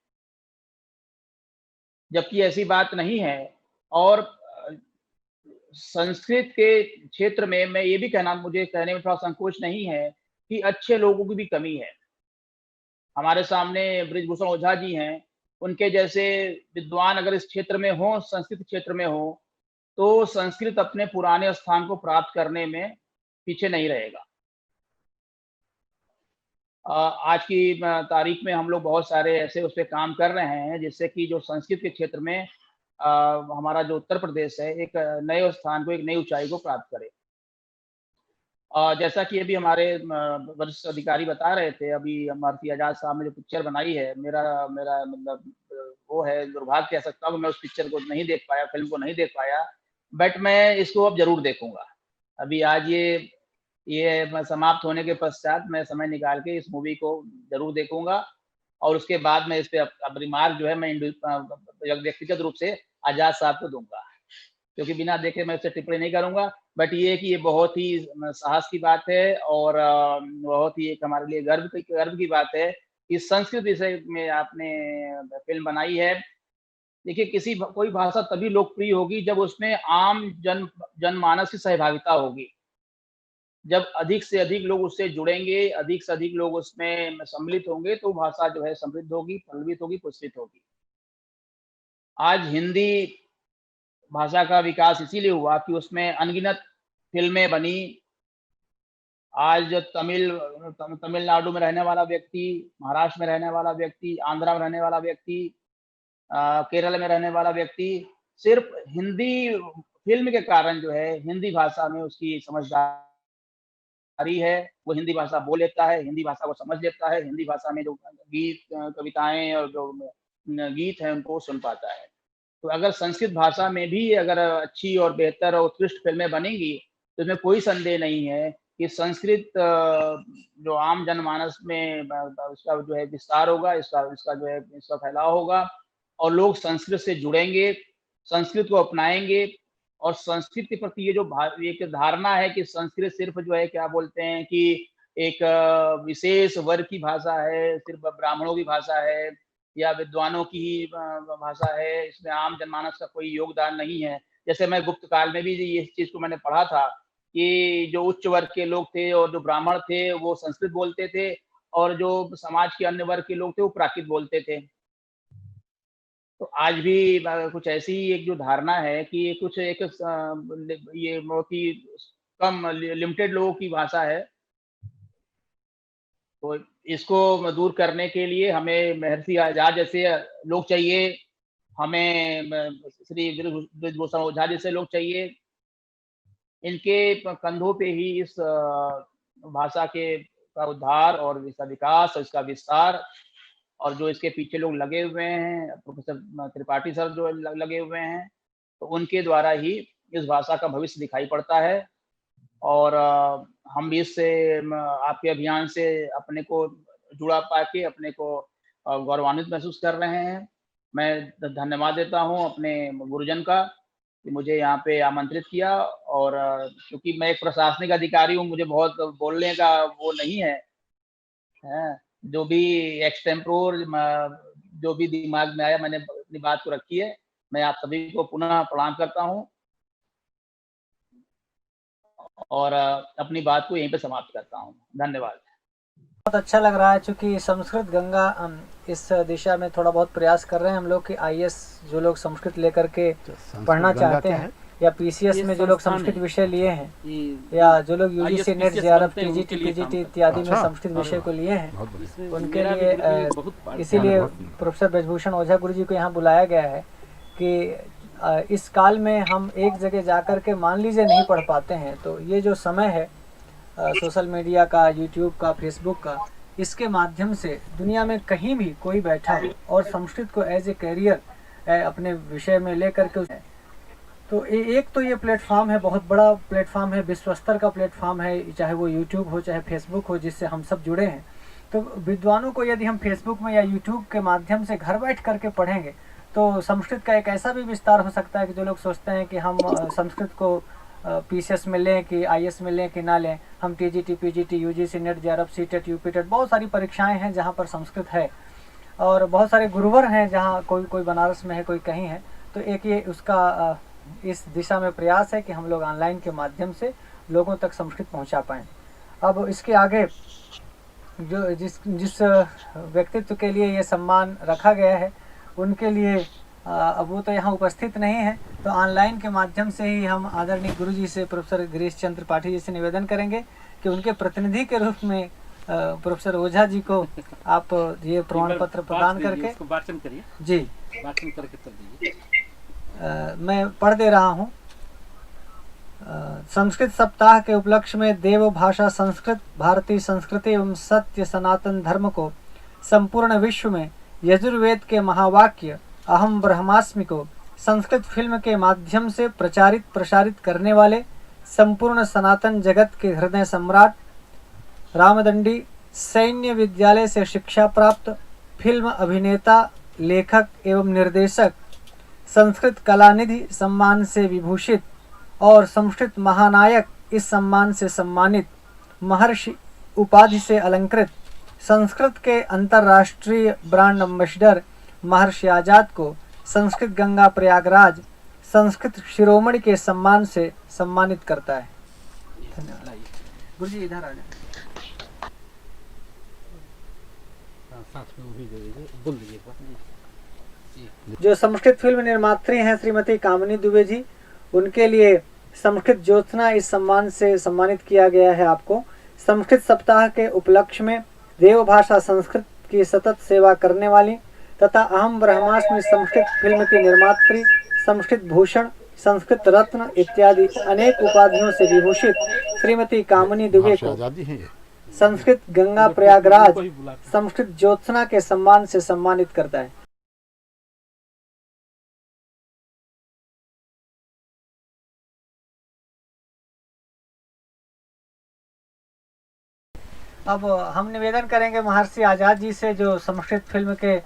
जबकि ऐसी बात नहीं है। और संस्कृत के क्षेत्र में मैं ये भी मुझे कहने में थोड़ा संकोच नहीं है कि अच्छे लोगों की भी कमी है। हमारे सामने ब्रजभूषण ओझा जी हैं, उनके जैसे विद्वान अगर इस क्षेत्र में हो, संस्कृत क्षेत्र में हो, तो संस्कृत अपने पुराने स्थान को प्राप्त करने में पीछे नहीं रहेगा। आज की तारीख में हम लोग बहुत सारे ऐसे उस पर काम कर रहे हैं जिससे कि जो संस्कृत के क्षेत्र में हमारा जो उत्तर प्रदेश है एक नए स्थान को, एक नई ऊंचाई को प्राप्त करे। जैसा कि अभी हमारे वरिष्ठ अधिकारी बता रहे थे, अभी मारुति आजाद साहब ने जो पिक्चर बनाई है, मेरा मेरा मतलब वो है, दुर्भाग्य कह सकता हूँ, मैं उस पिक्चर को नहीं देख पाया, फिल्म को नहीं देख पाया, बट मैं इसको अब जरूर देखूंगा। अभी आज ये समाप्त होने के पश्चात मैं समय निकाल के इस मूवी को जरूर देखूंगा, और उसके बाद मैं इस पे अब रिमार्क जो है मैं व्यक्तिगत रूप से आजाद साहब को दूंगा, क्योंकि बिना देखे मैं इससे टिप्पणी नहीं करूंगा। बट ये कि ये बहुत ही साहस की बात है, और बहुत ही एक हमारे लिए गर्व की बात है कि संस्कृत विषय में आपने फिल्म बनाई है। देखिए, कोई भाषा तभी लोकप्रिय होगी जब उसमें आम जनमानस की सहभागिता होगी। जब अधिक से अधिक लोग उससे जुड़ेंगे, अधिक से अधिक लोग उसमें सम्मिलित होंगे, तो भाषा जो है समृद्ध होगी, पल्लवित होगी, पुष्पित होगी। आज हिंदी भाषा का विकास इसीलिए हुआ कि उसमें अनगिनत फिल्में बनी। आज जो तमिलनाडु में रहने वाला व्यक्ति, महाराष्ट्र में रहने वाला व्यक्ति, आंध्रा में रहने वाला व्यक्ति, केरल में रहने वाला व्यक्ति, सिर्फ हिंदी फिल्म के कारण जो है हिंदी भाषा में उसकी समझदारी है, वो हिंदी भाषा बोल लेता है, हिंदी भाषा को समझ लेता है, हिंदी भाषा में जो गीत, कविताएं और जो गीत हैं उनको सुन पाता है। तो अगर संस्कृत भाषा में भी अगर अच्छी और बेहतर और उत्कृष्ट फिल्में बनेंगी, तो इसमें कोई संदेह नहीं है कि संस्कृत जो आम जनमानस में उसका जो है विस्तार होगा, इसका जो है इसका फैलाव होगा, और लोग संस्कृत से जुड़ेंगे, संस्कृत को अपनाएंगे, और संस्कृत के प्रति ये जो एक धारणा है कि संस्कृत सिर्फ जो है क्या बोलते हैं कि एक विशेष वर्ग की भाषा है, सिर्फ ब्राह्मणों की भाषा है या विद्वानों की ही भाषा है, इसमें आम जनमानस का कोई योगदान नहीं है। जैसे मैं गुप्त काल में भी इस चीज को मैंने पढ़ा था कि जो उच्च वर्ग के लोग थे और जो ब्राह्मण थे वो संस्कृत बोलते थे, और जो समाज के अन्य वर्ग के लोग थे वो प्राकृत बोलते थे। तो आज भी कुछ ऐसी एक जो धारणा है कि कुछ एक ये बहुत ही कम लिमिटेड लोगों की भाषा है, तो इसको दूर करने के लिए हमें महर्षि आजाद जैसे लोग चाहिए, हमें श्री बृजभूषण ओझा जैसे लोग चाहिए। इनके कंधों पे ही इस भाषा के का उद्धार और इसका विकास और इसका विस्तार, और जो इसके पीछे लोग लगे हुए हैं, प्रोफेसर त्रिपाठी सर जो लगे हुए हैं, तो उनके द्वारा ही इस भाषा का भविष्य दिखाई पड़ता है। और हम भी इससे आपके अभियान से अपने को जुड़ा पाके अपने को गौरवान्वित महसूस कर रहे हैं। मैं धन्यवाद देता हूं अपने गुरुजन का कि मुझे यहाँ पे आमंत्रित किया, और क्योंकि मैं एक प्रशासनिक अधिकारी हूँ, मुझे बहुत बोलने का वो नहीं है, जो भी एक्सटेम्पोर जो भी दिमाग में आया मैंने अपनी बात को रखी है। मैं आप सभी को पुनः प्रणाम करता हूँ और अपनी बात को यहीं पे समाप्त करता हूँ। धन्यवाद। बहुत अच्छा लग रहा है, चूँकि संस्कृत गंगा इस दिशा में थोड़ा बहुत प्रयास कर रहे हैं हम लोग कि IAS जो लोग संस्कृत लेकर के पढ़ना चाहते हैं, या PCS में जो लोग संस्कृत विषय लिए हैं, या जो लोग UGC net JRF TGT PGT इत्यादि में संस्कृत विषय को लिए हैं, उनके लिए इसीलिए प्रोफेसर बृजभूषण ओझा गुरु जी को यहाँ बुलाया गया है कि इस काल में हम एक जगह जाकर के मान लीजिए नहीं पढ़ पाते हैं, तो ये जो समय है सोशल मीडिया का, यूट्यूब का, फेसबुक का, इसके माध्यम से दुनिया में कहीं भी कोई बैठा हो और संस्कृत को एज ए कैरियर अपने विषय में लेकर के, तो एक तो ये प्लेटफॉर्म है, बहुत बड़ा प्लेटफॉर्म है, विश्व स्तर का प्लेटफॉर्म है, चाहे वो यूट्यूब हो चाहे फेसबुक हो, जिससे हम सब जुड़े हैं। तो विद्वानों को यदि हम फेसबुक में या यूट्यूब के माध्यम से घर बैठ करके पढ़ेंगे, तो संस्कृत का एक ऐसा भी विस्तार हो सकता है कि जो लोग सोचते हैं कि हम संस्कृत को PCS में लें कि IAS में लें कि ना लें, हम TGT PGT UGC net JRF CTET UPTET बहुत सारी परीक्षाएं हैं जहां पर संस्कृत है, और बहुत सारे गुरुवर हैं जहां कोई बनारस में है, कोई कहीं है। तो एक ये उसका इस दिशा में प्रयास है कि हम लोग ऑनलाइन के माध्यम से लोगों तक संस्कृत पहुंचा पाएँ। अब इसके आगे जो जिस व्यक्तित्व के लिए ये सम्मान रखा गया है, उनके लिए अब वो तो यहाँ उपस्थित नहीं है, तो ऑनलाइन के माध्यम से ही हम आदरणीय गुरुजी से, प्रोफेसर गिरीश चंद्र त्रिपाठी जी से निवेदन करेंगे कि उनके प्रतिनिधि के रूप में प्रोफेसर ओझा जी को आप ये प्रमाण पत्र प्रदान करके वाचन करिए जी, वाचन करके कर दीजिए। मैं पढ़ दे रहा हूँ। संस्कृत सप्ताह के उपलक्ष्य में देव भाषा संस्कृत, भारतीय संस्कृति एवं सत्य सनातन धर्म को संपूर्ण विश्व में यजुर्वेद के महावाक्य अहम ब्रह्मास्मि को संस्कृत फिल्म के माध्यम से प्रचारित प्रसारित करने वाले संपूर्ण सनातन जगत के हृदय सम्राट रामदंडी सैन्य विद्यालय से शिक्षा प्राप्त फिल्म अभिनेता, लेखक एवं निर्देशक, संस्कृत कलानिधि सम्मान से विभूषित और संस्कृत महानायक इस सम्मान से सम्मानित, महर्षि उपाधि से अलंकृत, संस्कृत के अंतर्राष्ट्रीय ब्रांड एम्बेसडर महर्षि आजाद को संस्कृत गंगा प्रयागराज संस्कृत शिरोमणि के सम्मान से सम्मानित करता है। धन्यवाद। गुरु जी इधर आ जाए। जो संस्कृत फिल्म निर्मात्री हैं श्रीमती कामिनी दुबे जी, उनके लिए संस्कृत ज्योत्सना इस सम्मान से सम्मानित किया गया है। आपको संस्कृत सप्ताह के उपलक्ष्य में देव भाषा संस्कृत की सतत सेवा करने वाली तथा अहम ब्रह्मास्मि संस्कृत फिल्म की निर्मात्री, संस्कृत भूषण, संस्कृत रत्न इत्यादि अनेक उपाधियों से विभूषित श्रीमती कामिनी दुबे को संस्कृत गंगा प्रयागराज संस्कृत ज्योत्सना के सम्मान से सम्मानित करता है। अब हम निवेदन करेंगे महर्षि आजाद जी से, जो संस्कृत फिल्म के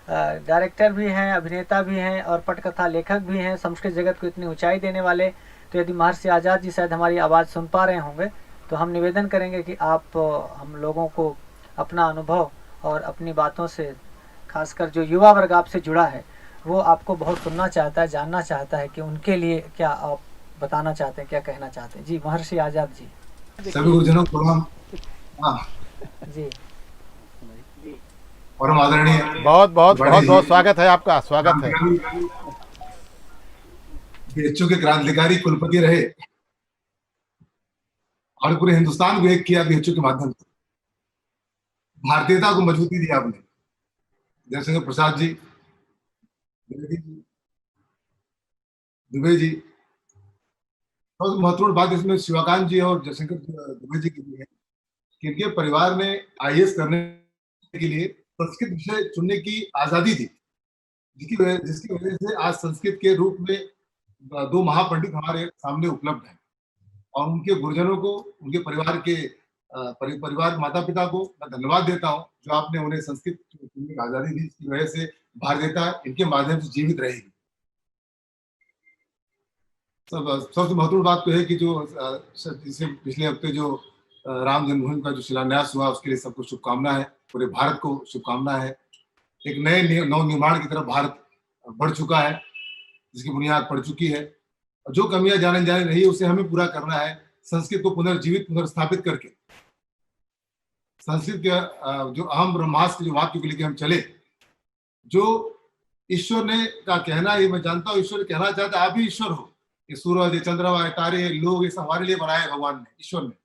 डायरेक्टर भी हैं, अभिनेता भी हैं और पटकथा लेखक भी हैं, संस्कृत जगत को इतनी ऊंचाई देने वाले। तो यदि महर्षि आजाद जी शायद हमारी आवाज़ सुन पा रहे होंगे तो हम निवेदन करेंगे कि आप हम लोगों को अपना अनुभव और अपनी बातों से, खासकर जो युवा वर्ग आपसे जुड़ा है वो आपको बहुत सुनना चाहता है, जानना चाहता है कि उनके लिए क्या आप बताना चाहते हैं, क्या कहना चाहते हैं। जी महर्षि आजाद जी। सभी गुरुजनों को प्रणाम। जी परम आदरणीय, बहुत बहुत बहुत बहुत स्वागत है आपका, स्वागत है। बीएचयू के क्रांतिकारी कुलपति रहे और पूरे हिंदुस्तान को एक किया बीएचयू के माध्यम से। भारतीयता को मजबूती दी आपने। जयशंकर प्रसाद जी, दुबे जी, और महत्वपूर्ण बात इसमें शिवाकांत जी और जयशंकर दुबे जी की भी है कि इनके परिवार में आईएएस करने के लिए संस्कृत विषय चुनने की आजादी थी, जिसकी वजह से आज संस्कृत के रूप में दो महापंडित हमारे सामने उपलब्ध हैं। और उनके गुरुजनों को, उनके परिवार के परिवार माता पिता को मैं धन्यवाद देता हूं, जो आपने उन्हें संस्कृत चुनने की आजादी दी, जिसकी वजह से भारतीयता इनके माध्यम से जीवित रहेगी। सबसे महत्वपूर्ण बात तो है कि जो पिछले हफ्ते जो राम जन्मभूमि का जो शिलान्यास हुआ, उसके लिए सबको शुभकामना है, पूरे भारत को शुभकामना है। एक नए नव निर्माण की तरफ भारत बढ़ चुका है, जिसकी बुनियाद पड़ चुकी है। जो कमियां जाने रही है उसे हमें पूरा करना है। संस्कृत को पुनर्जीवित, पुनर्स्थापित करके संस्कृत के जो अहम ब्रह्मास्मि जो वाक्य को लेकर हम चले, जो ईश्वर ने का कहना, ये मैं जानता हूँ ईश्वर कहना चाहता है आप ही ईश्वर हो। ये सूरज, चंद्रमा, तारे, लोग, ये सब हमारे लिए बनाए भगवान ने, ईश्वर ने।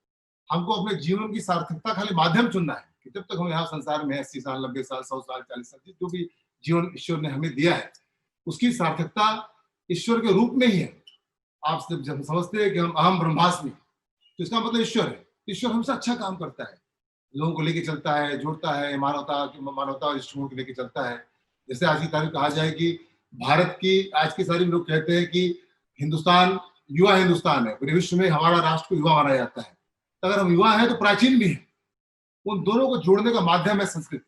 हमको अपने जीवन की सार्थकता खाली माध्यम चुनना है कि जब तक हम यहाँ संसार में 80 साल, 90 साल, 100 साल, 40 साल, जो भी जीवन ईश्वर ने हमें दिया है, उसकी सार्थकता ईश्वर के रूप में ही है। आप जब समझते हैं कि हम अहम ब्रह्मास्मि, तो इसका मतलब ईश्वर है। ईश्वर हमसे अच्छा काम करता है, लोगों को लेके चलता है, जोड़ता है, मानवता और इष्टों को लेके चलता है। जैसे आज की तारीख कहा जाए कि भारत की, आज के सारे लोग कहते हैं कि हिंदुस्तान युवा हिंदुस्तान है, पूरे विश्व में हमारा राष्ट्र को युवा माना जाता है। तो अगर हम युवा हैं तो प्राचीन भी है। उन दोनों को जोड़ने का माध्यम है संस्कृत।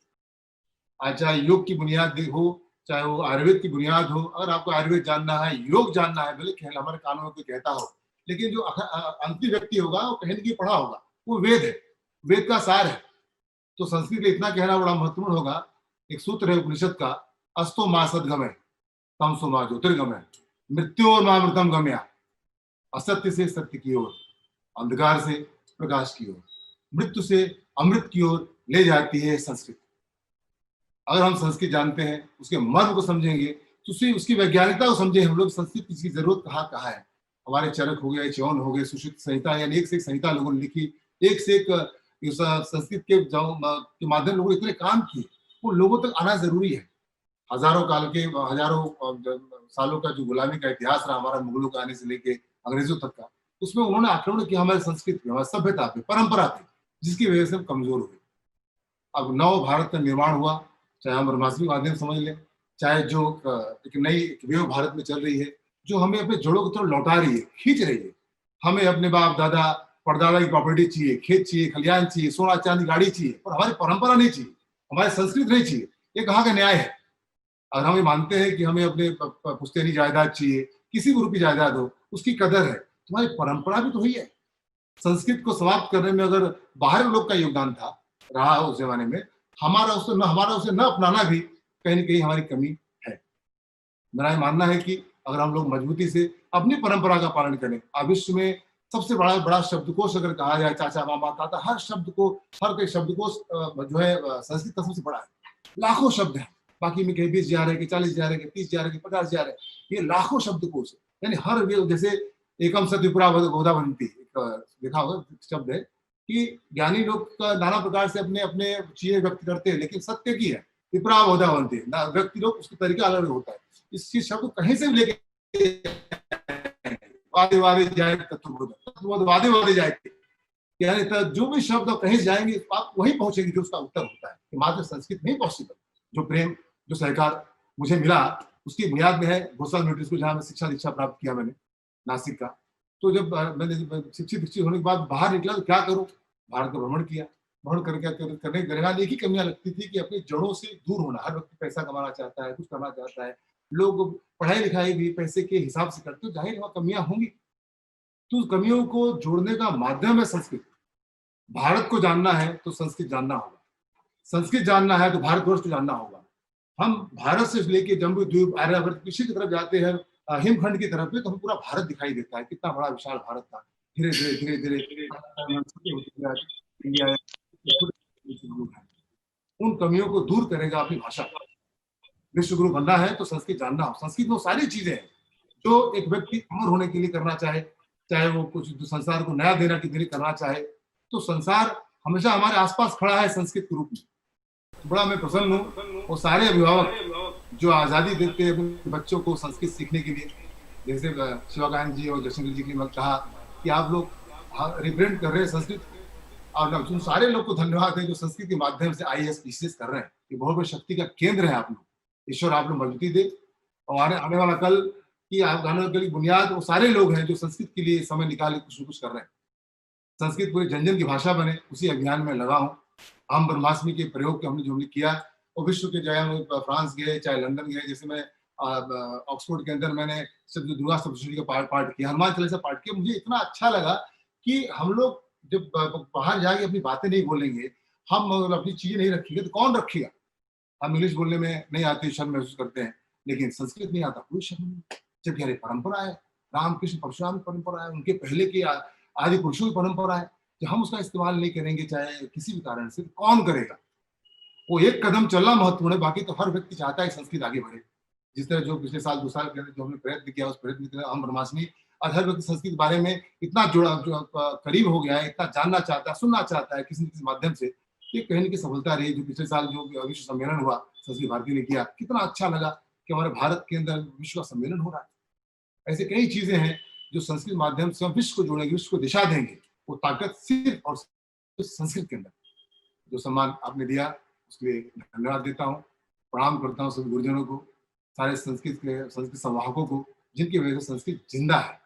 आज चाहे योग की बुनियाद हो, चाहे वो आयुर्वेद की बुनियाद हो, अगर आपको आयुर्वेद जानना है, योग जानना है, भले हमारे कानों में कोई कहता हो, लेकिन जो अंतिम व्यक्ति होगा वो कहीं नहीं पढ़ा होगा, वो वेद है, वेद का सार है। तो संस्कृत में इतना कहना बड़ा महत्वपूर्ण होगा। एक सूत्र है उपनिषद का, अस्तो मा सद्गमय तमसो मा ज्योतिर्गमय मृत्योर मा मृतम गम्या। असत्य से सत्य की ओर, अंधकार से प्रकाश की ओर, मृत्यु से अमृत की ओर ले जाती है संस्कृत। अगर हम संस्कृत जानते हैं, उसके मर्म को समझेंगे, तो उसकी वैज्ञानिकता को समझें हम लोग, संस्कृत की जरूरत कहाँ है। हमारे चरक हो गए, चौन हो गए, सुश्रुत संहिता, यानी एक से एक संहिता लोगों ने लिखी, एक से एक संस्कृत के माध्यम लोगों ने इतने काम किए, वो लोगों तक आना जरूरी है। हजारों सालों का जो गुलामी का इतिहास रहा हमारा, मुगलों का आने से लेके अंग्रेजों तक का, उसमें उन्होंने आक्रमण किया हमारे संस्कृति पे, हमारी सभ्यता पे, परंपरा पे, जिसकी वजह से हम कमजोर हुए। अब नव भारत का निर्माण हुआ, चाहे हम ब्रह्मास्मि माध्यम समझ लें, चाहे जो एक नई वेव भारत में चल रही है, जो हमें अपने जड़ों की तरफ लौटा रही है, खींच रही है। हमें अपने बाप दादा परदादा की प्रॉपर्टी चाहिए, खेत चाहिए, खलियान चाहिए, सोना चांदी गाड़ी चाहिए, पर हमारी परंपरा नहीं चाहिए, हमारी संस्कृति नहीं चाहिए। ये कहाँ का न्याय है? अगर हम ये मानते हैं कि हमें अपने पुश्तैनी जायदाद चाहिए, किसी भी रूपी जायदाद हो, उसकी कदर है, तुम्हारी परंपरा भी तो वही है। संस्कृत को समाप्त करने में अगर बाहर लोग का योगदान था रहा उस जमाने में, हमारा उसे न अपनाना भी कहीं न कहीं हमारी कमी है। मेरा ये मानना है कि अगर हम लोग मजबूती से अपनी परंपरा का पालन करें, विश्व में सबसे बड़ा शब्दकोश अगर कहा जाए, चाचा मामा ताता, हर कोई शब्दकोश जो है संस्कृत का सबसे बड़ा है। लाखों शब्द हैं, बाकी में कहीं 20 जा रहे, 40 जा रहे, 30 जा रहे, 50 जा रहे, ये लाखों शब्दकोश है। यानी हर जैसे एकम सत्विपुरा बहुधा बनती, देखा होगा शब्द है कि ज्ञानी लोग नाना प्रकार से अपने अपने चीजें व्यक्त करते हैं, लेकिन सत्य की है विपरा बहुधा बनती है, व्यक्ति लोग उसका तरीका अलग अलग होता है। इस चीज शब्द कहीं से भी लेके वादे वादे जाए तत्वबोध वादे वादे जाए, यानी जो भी शब्द कहीं से जाएंगे आप वहीं पहुंचेंगे जो उसका उत्तर होता है कि मात्र संस्कृत नहीं पॉसिबल। जो प्रेम, जो सहकार मुझे मिला, उसकी बुनियाद में है घोषाल मिलिट्री स्कूल, जहाँ मैं शिक्षा दीक्षा प्राप्त किया मैंने, नासिक का। तो जब मैंने शिक्षित होने के बाद बाहर निकला तो क्या करूं, भारत का भ्रमण किया। भ्रमण करने के एक ही कमियां लगती थी कि अपनी जड़ों से दूर होना। हर व्यक्ति पैसा कमाना चाहता है, कुछ करना चाहता है, लोग पढ़ाई लिखाई भी पैसे के हिसाब से करते, तो जाहिर वहाँ कमियां होंगी। तो उस कमियों को जोड़ने का माध्यम है संस्कृत। भारत को जानना है तो संस्कृत जानना होगा, संस्कृत जानना है तो भारतवर्ष को जानना होगा। हम भारत से लेके जम्बू द्वीप आर्यावर्त पीछे की तरफ जाते हैं, हिमखंड की तरफ में, तो हमें पूरा भारत दिखाई देता है, कितना बड़ा विशाल भारत था। धीरे धीरे उन कमियों को दूर करेगा अपनी भाषा। विश्व गुरु बनना है तो संस्कृत जानना हो। संस्कृत में सारी चीजें हैं जो एक व्यक्ति अमर होने के लिए करना चाहे, चाहे वो कुछ संसार को नया देना के लिए करना चाहे, तो संसार हमेशा हमारे आसपास खड़ा है संस्कृत के रूप में। बड़ा मैं प्रसन्न हूँ वो सारे अभिभावक जो आज़ादी देते हैं अपने बच्चों को संस्कृत सीखने के लिए, जैसे शिवाकांत जी और जशंकर जी ने कहा कि आप लोग रिप्रेजेंट कर रहे हैं संस्कृत, और उन सारे लोग को धन्यवाद है जो संस्कृत के माध्यम से IAS PCS कर रहे हैं। ये बहुत बड़ी शक्ति का केंद्र है आप लोग, ईश्वर आप लोग मजबूती दे। और आने वाला कल की बुनियाद वो सारे लोग हैं जो संस्कृत के लिए समय निकाले कुछ न कुछ कर रहे हैं। संस्कृत पूरे जन जन की भाषा बने, उसी अभियान में लगा हूँ। हम ब्रह्मास्मि के प्रयोग हमने जो हमने किया, और विश्व के चाहे हम फ्रांस गए, चाहे लंदन गए, जैसे मैं ऑक्सफोर्ड के अंदर मैंने दुर्गा सप्तशती का पाठ किया, हनुमान चालीसा पाठ किया। मुझे इतना अच्छा लगा कि हम लोग जब बाहर जाके अपनी बातें नहीं बोलेंगे, हम अपनी चीजें नहीं रखेंगे, तो कौन रखेगा? हम इंग्लिश बोलने में नहीं आती, शर्म महसूस करते हैं, लेकिन संस्कृत नहीं आता, कोई शर्म नहीं। जबकि हमारी परंपरा है, रामकृष्ण परशुराम की परंपरा है, उनके पहले के आदि पुरुषों की परंपरा है। कि हम उसका इस्तेमाल नहीं करेंगे चाहे किसी भी कारण से, तो कौन करेगा? वो एक कदम चलना महत्वपूर्ण है, बाकी तो हर व्यक्ति चाहता है संस्कृत आगे बढ़े। जिस तरह जो पिछले साल 2 साल के अंदर जो हमने प्रयत्न किया, उस प्रयत्न की तरह हम ब्रह्मास्मि आज हर व्यक्ति संस्कृत के बारे में इतना जुड़ा करीब हो गया है, इतना जानना चाहता है, सुनना चाहता है किसी न किसी माध्यम से। ये कहीं न कहीं सफलता रही। जो पिछले साल जो विश्व सम्मेलन हुआ संस्कृत भारती ने किया, कितना अच्छा लगा कि हमारे भारत के अंदर विश्व का सम्मेलन हो रहा है। ऐसे कई चीजें हैं जो संस्कृत माध्यम से हम विश्व को जोड़ेंगे, विश्व को दिशा देंगे। वो ताकत सिर्फ और संस्कृत के अंदर। जो सम्मान आपने दिया उसके लिए धन्यवाद देता हूँ, प्रणाम करता हूँ सभी गुरुजनों को, सारे संस्कृत संवाहकों को, जिनकी वजह से संस्कृत जिंदा है।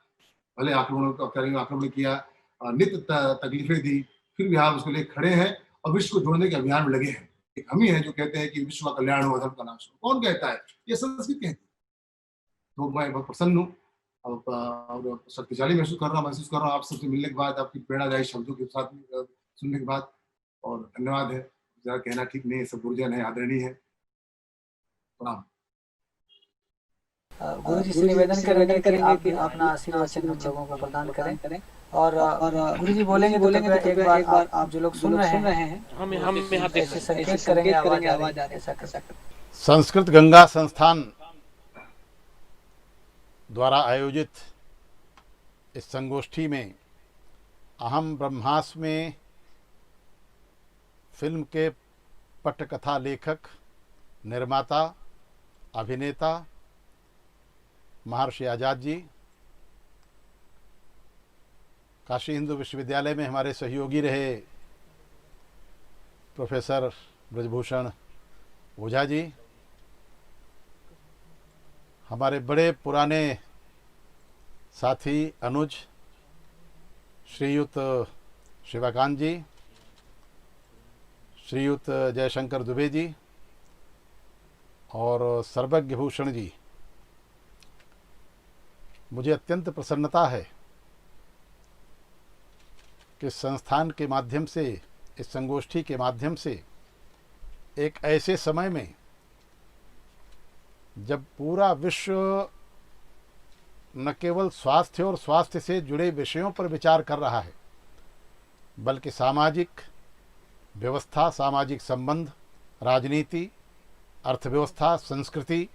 भले आक्रमण किया, नित्य तकलीफें दी, फिर भी आप उसके लिए खड़े हैं और विश्व को जोड़ने के अभियान में लगे हैं। एक हम ही हैं जो कहते हैं कि विश्व का कल्याण हो, धर्म का नाश हो। कौन कहता है? ये संस्कृत कहती है। तो मैं बहुत प्रसन्न हूँ और शक्तिशाली महसूस कर रहा हूँ आप सबसे मिलने के बाद, आपकी प्रेरणादायी शब्दों के साथ सुनने के बाद। और धन्यवाद है, जरा कहना ठीक नहीं है, सब गुरुजन है, आदरणीय है। प्रणाम। गुरुजी से निवेदन करेंगे कि आप अपना आशीर्वचन हम लोगों को प्रदान करें। और गुरुजी बोलेंगे तो एक बार आप जो लोग सुन रहे हैं हम यहाँ ऐसे संकेत करेंगे, आवाज आ रही है, ऐसा कर सकते। संस्कृत गंगा संस्थान द्वारा आयोजित इस संगोष्ठी में अहम ब्रह्मास्मि फिल्म के पटकथा लेखक, निर्माता, अभिनेता महर्षि आजाद जी, काशी हिंदू विश्वविद्यालय में हमारे सहयोगी रहे प्रोफेसर ब्रजभूषण ओझा जी, हमारे बड़े पुराने साथी अनुज श्रीयुत शिवाकांत जी, श्रीयुत जयशंकर दुबे जी और सर्वज्ञ भूषण जी, मुझे अत्यंत प्रसन्नता है कि संस्थान के माध्यम से, इस संगोष्ठी के माध्यम से एक ऐसे समय में जब पूरा विश्व न केवल स्वास्थ्य और स्वास्थ्य से जुड़े विषयों पर विचार कर रहा है, बल्कि सामाजिक व्यवस्था, सामाजिक संबंध, राजनीति, अर्थव्यवस्था, संस्कृति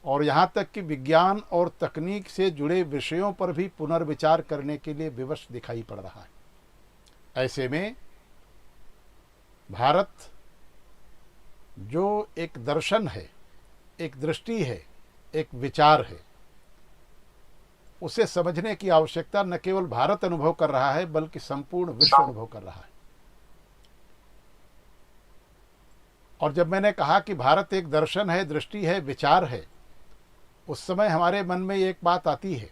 और यहाँ तक कि विज्ञान और तकनीक से जुड़े विषयों पर भी पुनर्विचार करने के लिए विवश दिखाई पड़ रहा है। ऐसे में भारत जो एक दर्शन है, एक दृष्टि है, एक विचार है, उसे समझने की आवश्यकता न केवल भारत अनुभव कर रहा है बल्कि संपूर्ण विश्व अनुभव कर रहा है। और जब मैंने कहा कि भारत एक दर्शन है, दृष्टि है, विचार है, उस समय हमारे मन में एक बात आती है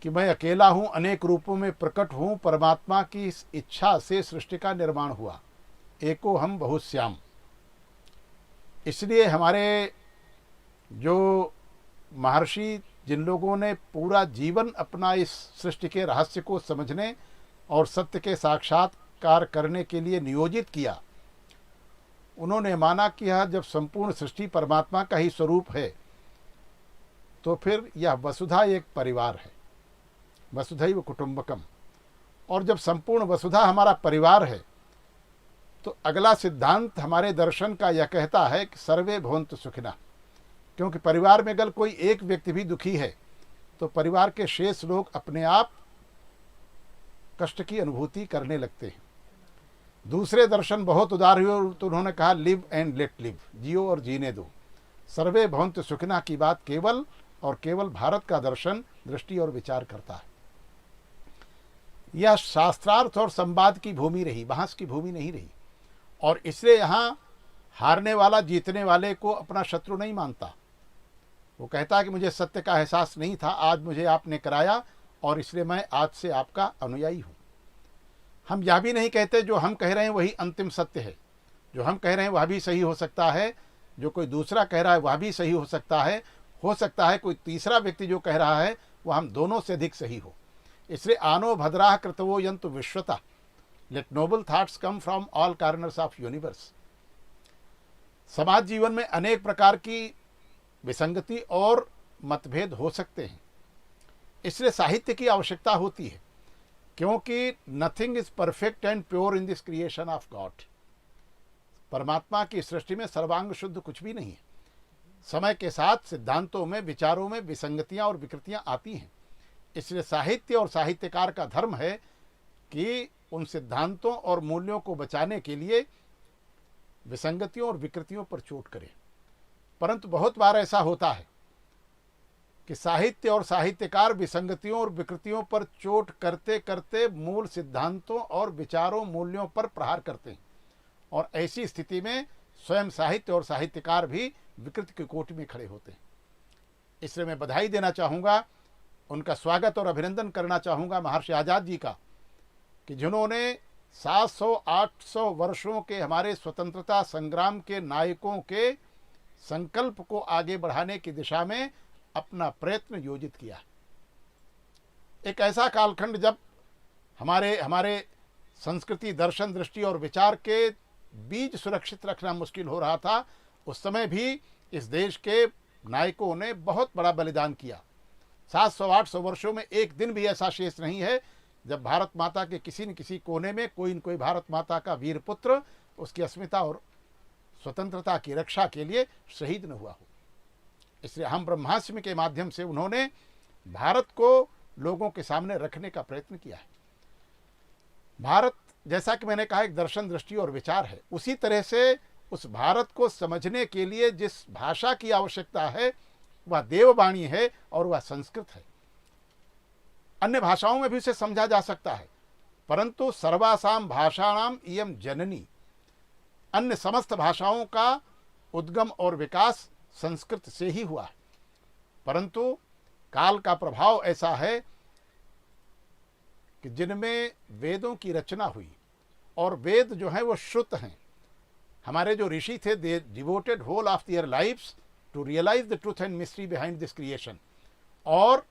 कि मैं अकेला हूं, अनेक रूपों में प्रकट हूं, परमात्मा की इस इच्छा से सृष्टि का निर्माण हुआ, एको हम बहुश्याम। इसलिए हमारे जो महर्षि, जिन लोगों ने पूरा जीवन अपना इस सृष्टि के रहस्य को समझने और सत्य के साक्षात्कार करने के लिए नियोजित किया, उन्होंने माना कि यह जब संपूर्ण सृष्टि परमात्मा का ही स्वरूप है तो फिर यह वसुधा एक परिवार है, वसुधैव कुटुंबकम। और जब संपूर्ण वसुधा हमारा परिवार है तो अगला सिद्धांत हमारे दर्शन का यह कहता है कि सर्वे भवन्तु सुखिनः, क्योंकि परिवार में अगर कोई एक व्यक्ति भी दुखी है तो परिवार के शेष लोग अपने आप कष्ट की अनुभूति करने लगते हैं। दूसरे दर्शन बहुत उदार हुए तो उन्होंने कहा लिव एंड लेट लिव, जियो और जीने दो। सर्वे भवन्तु सुखिनः की बात केवल और केवल भारत का दर्शन, दृष्टि और विचार करता है। यह शास्त्रार्थ और संवाद की भूमि रही, बहस की भूमि नहीं रही। और इसलिए यहाँ हारने वाला जीतने वाले को अपना शत्रु नहीं मानता। वो कहता है कि मुझे सत्य का एहसास नहीं था, आज मुझे आपने कराया और इसलिए मैं आज से आपका अनुयायी हूँ। हम यह भी नहीं कहते जो हम कह रहे हैं वही अंतिम सत्य है, जो हम कह रहे हैं वह भी सही हो सकता है, जो कोई दूसरा कह रहा है वह भी सही हो सकता है कोई तीसरा व्यक्ति जो कह रहा है वह हम दोनों से अधिक सही हो। इसलिए आनो भद्राः कृतवो यन्तु विश्वतः, let noble thoughts come from all corners of universe. समाज जीवन में अनेक प्रकार की विसंगति और मतभेद हो सकते हैं, इसलिए साहित्य की आवश्यकता होती है, क्योंकि nothing is perfect and pure in this creation of God. परमात्मा की सृष्टि में सर्वांग शुद्ध कुछ भी नहीं है। समय के साथ सिद्धांतों में, विचारों में विसंगतियां और विकृतियां आती हैं। इसलिए साहित्य और साहित्यकार का धर्म है कि उन सिद्धांतों और मूल्यों को बचाने के लिए विसंगतियों और विकृतियों पर चोट करे। परंतु बहुत बार ऐसा होता है कि साहित्य और साहित्यकार विसंगतियों और विकृतियों पर चोट करते करते मूल सिद्धांतों और विचारों, मूल्यों पर प्रहार करते हैं, और ऐसी स्थिति में स्वयं साहित्य और साहित्यकार भी विकृति की कोटि में खड़े होते हैं। इसलिए मैं बधाई देना चाहूँगा, उनका स्वागत और अभिनंदन करना चाहूँगा महर्षि आज़ाद जी का, कि जिन्होंने 700-800 वर्षों के हमारे स्वतंत्रता संग्राम के नायकों के संकल्प को आगे बढ़ाने की दिशा में अपना प्रयत्न योजित किया। एक ऐसा कालखंड जब हमारे संस्कृति, दर्शन, दृष्टि और विचार के बीज सुरक्षित रखना मुश्किल हो रहा था, उस समय भी इस देश के नायकों ने बहुत बड़ा बलिदान किया। 700-800 वर्षों में एक दिन भी ऐसा शेष नहीं है जब भारत माता के किसी न किसी कोने में कोई न कोई भारत माता का वीर पुत्र उसकी अस्मिता और स्वतंत्रता की रक्षा के लिए शहीद न हुआ हो। इसलिए हम ब्रह्मास्मि के माध्यम से उन्होंने भारत को लोगों के सामने रखने का प्रयत्न किया है। भारत, जैसा कि मैंने कहा, एक दर्शन, दृष्टि और विचार है। उसी तरह से उस भारत को समझने के लिए जिस भाषा की आवश्यकता है वह देववाणी है और वह संस्कृत है। अन्य भाषाओं में भी उसे समझा जा सकता है, परंतु सर्वासाम भाषाणाम इयम जननी, अन्य समस्त भाषाओं का उद्गम और विकास संस्कृत से ही हुआ है। परंतु काल का प्रभाव ऐसा है कि जिनमें वेदों की रचना हुई, और वेद जो है वो श्रुत हैं। हमारे जो ऋषि थे, they devoted whole of their lifes to realise the truth and mystery behind this creation. और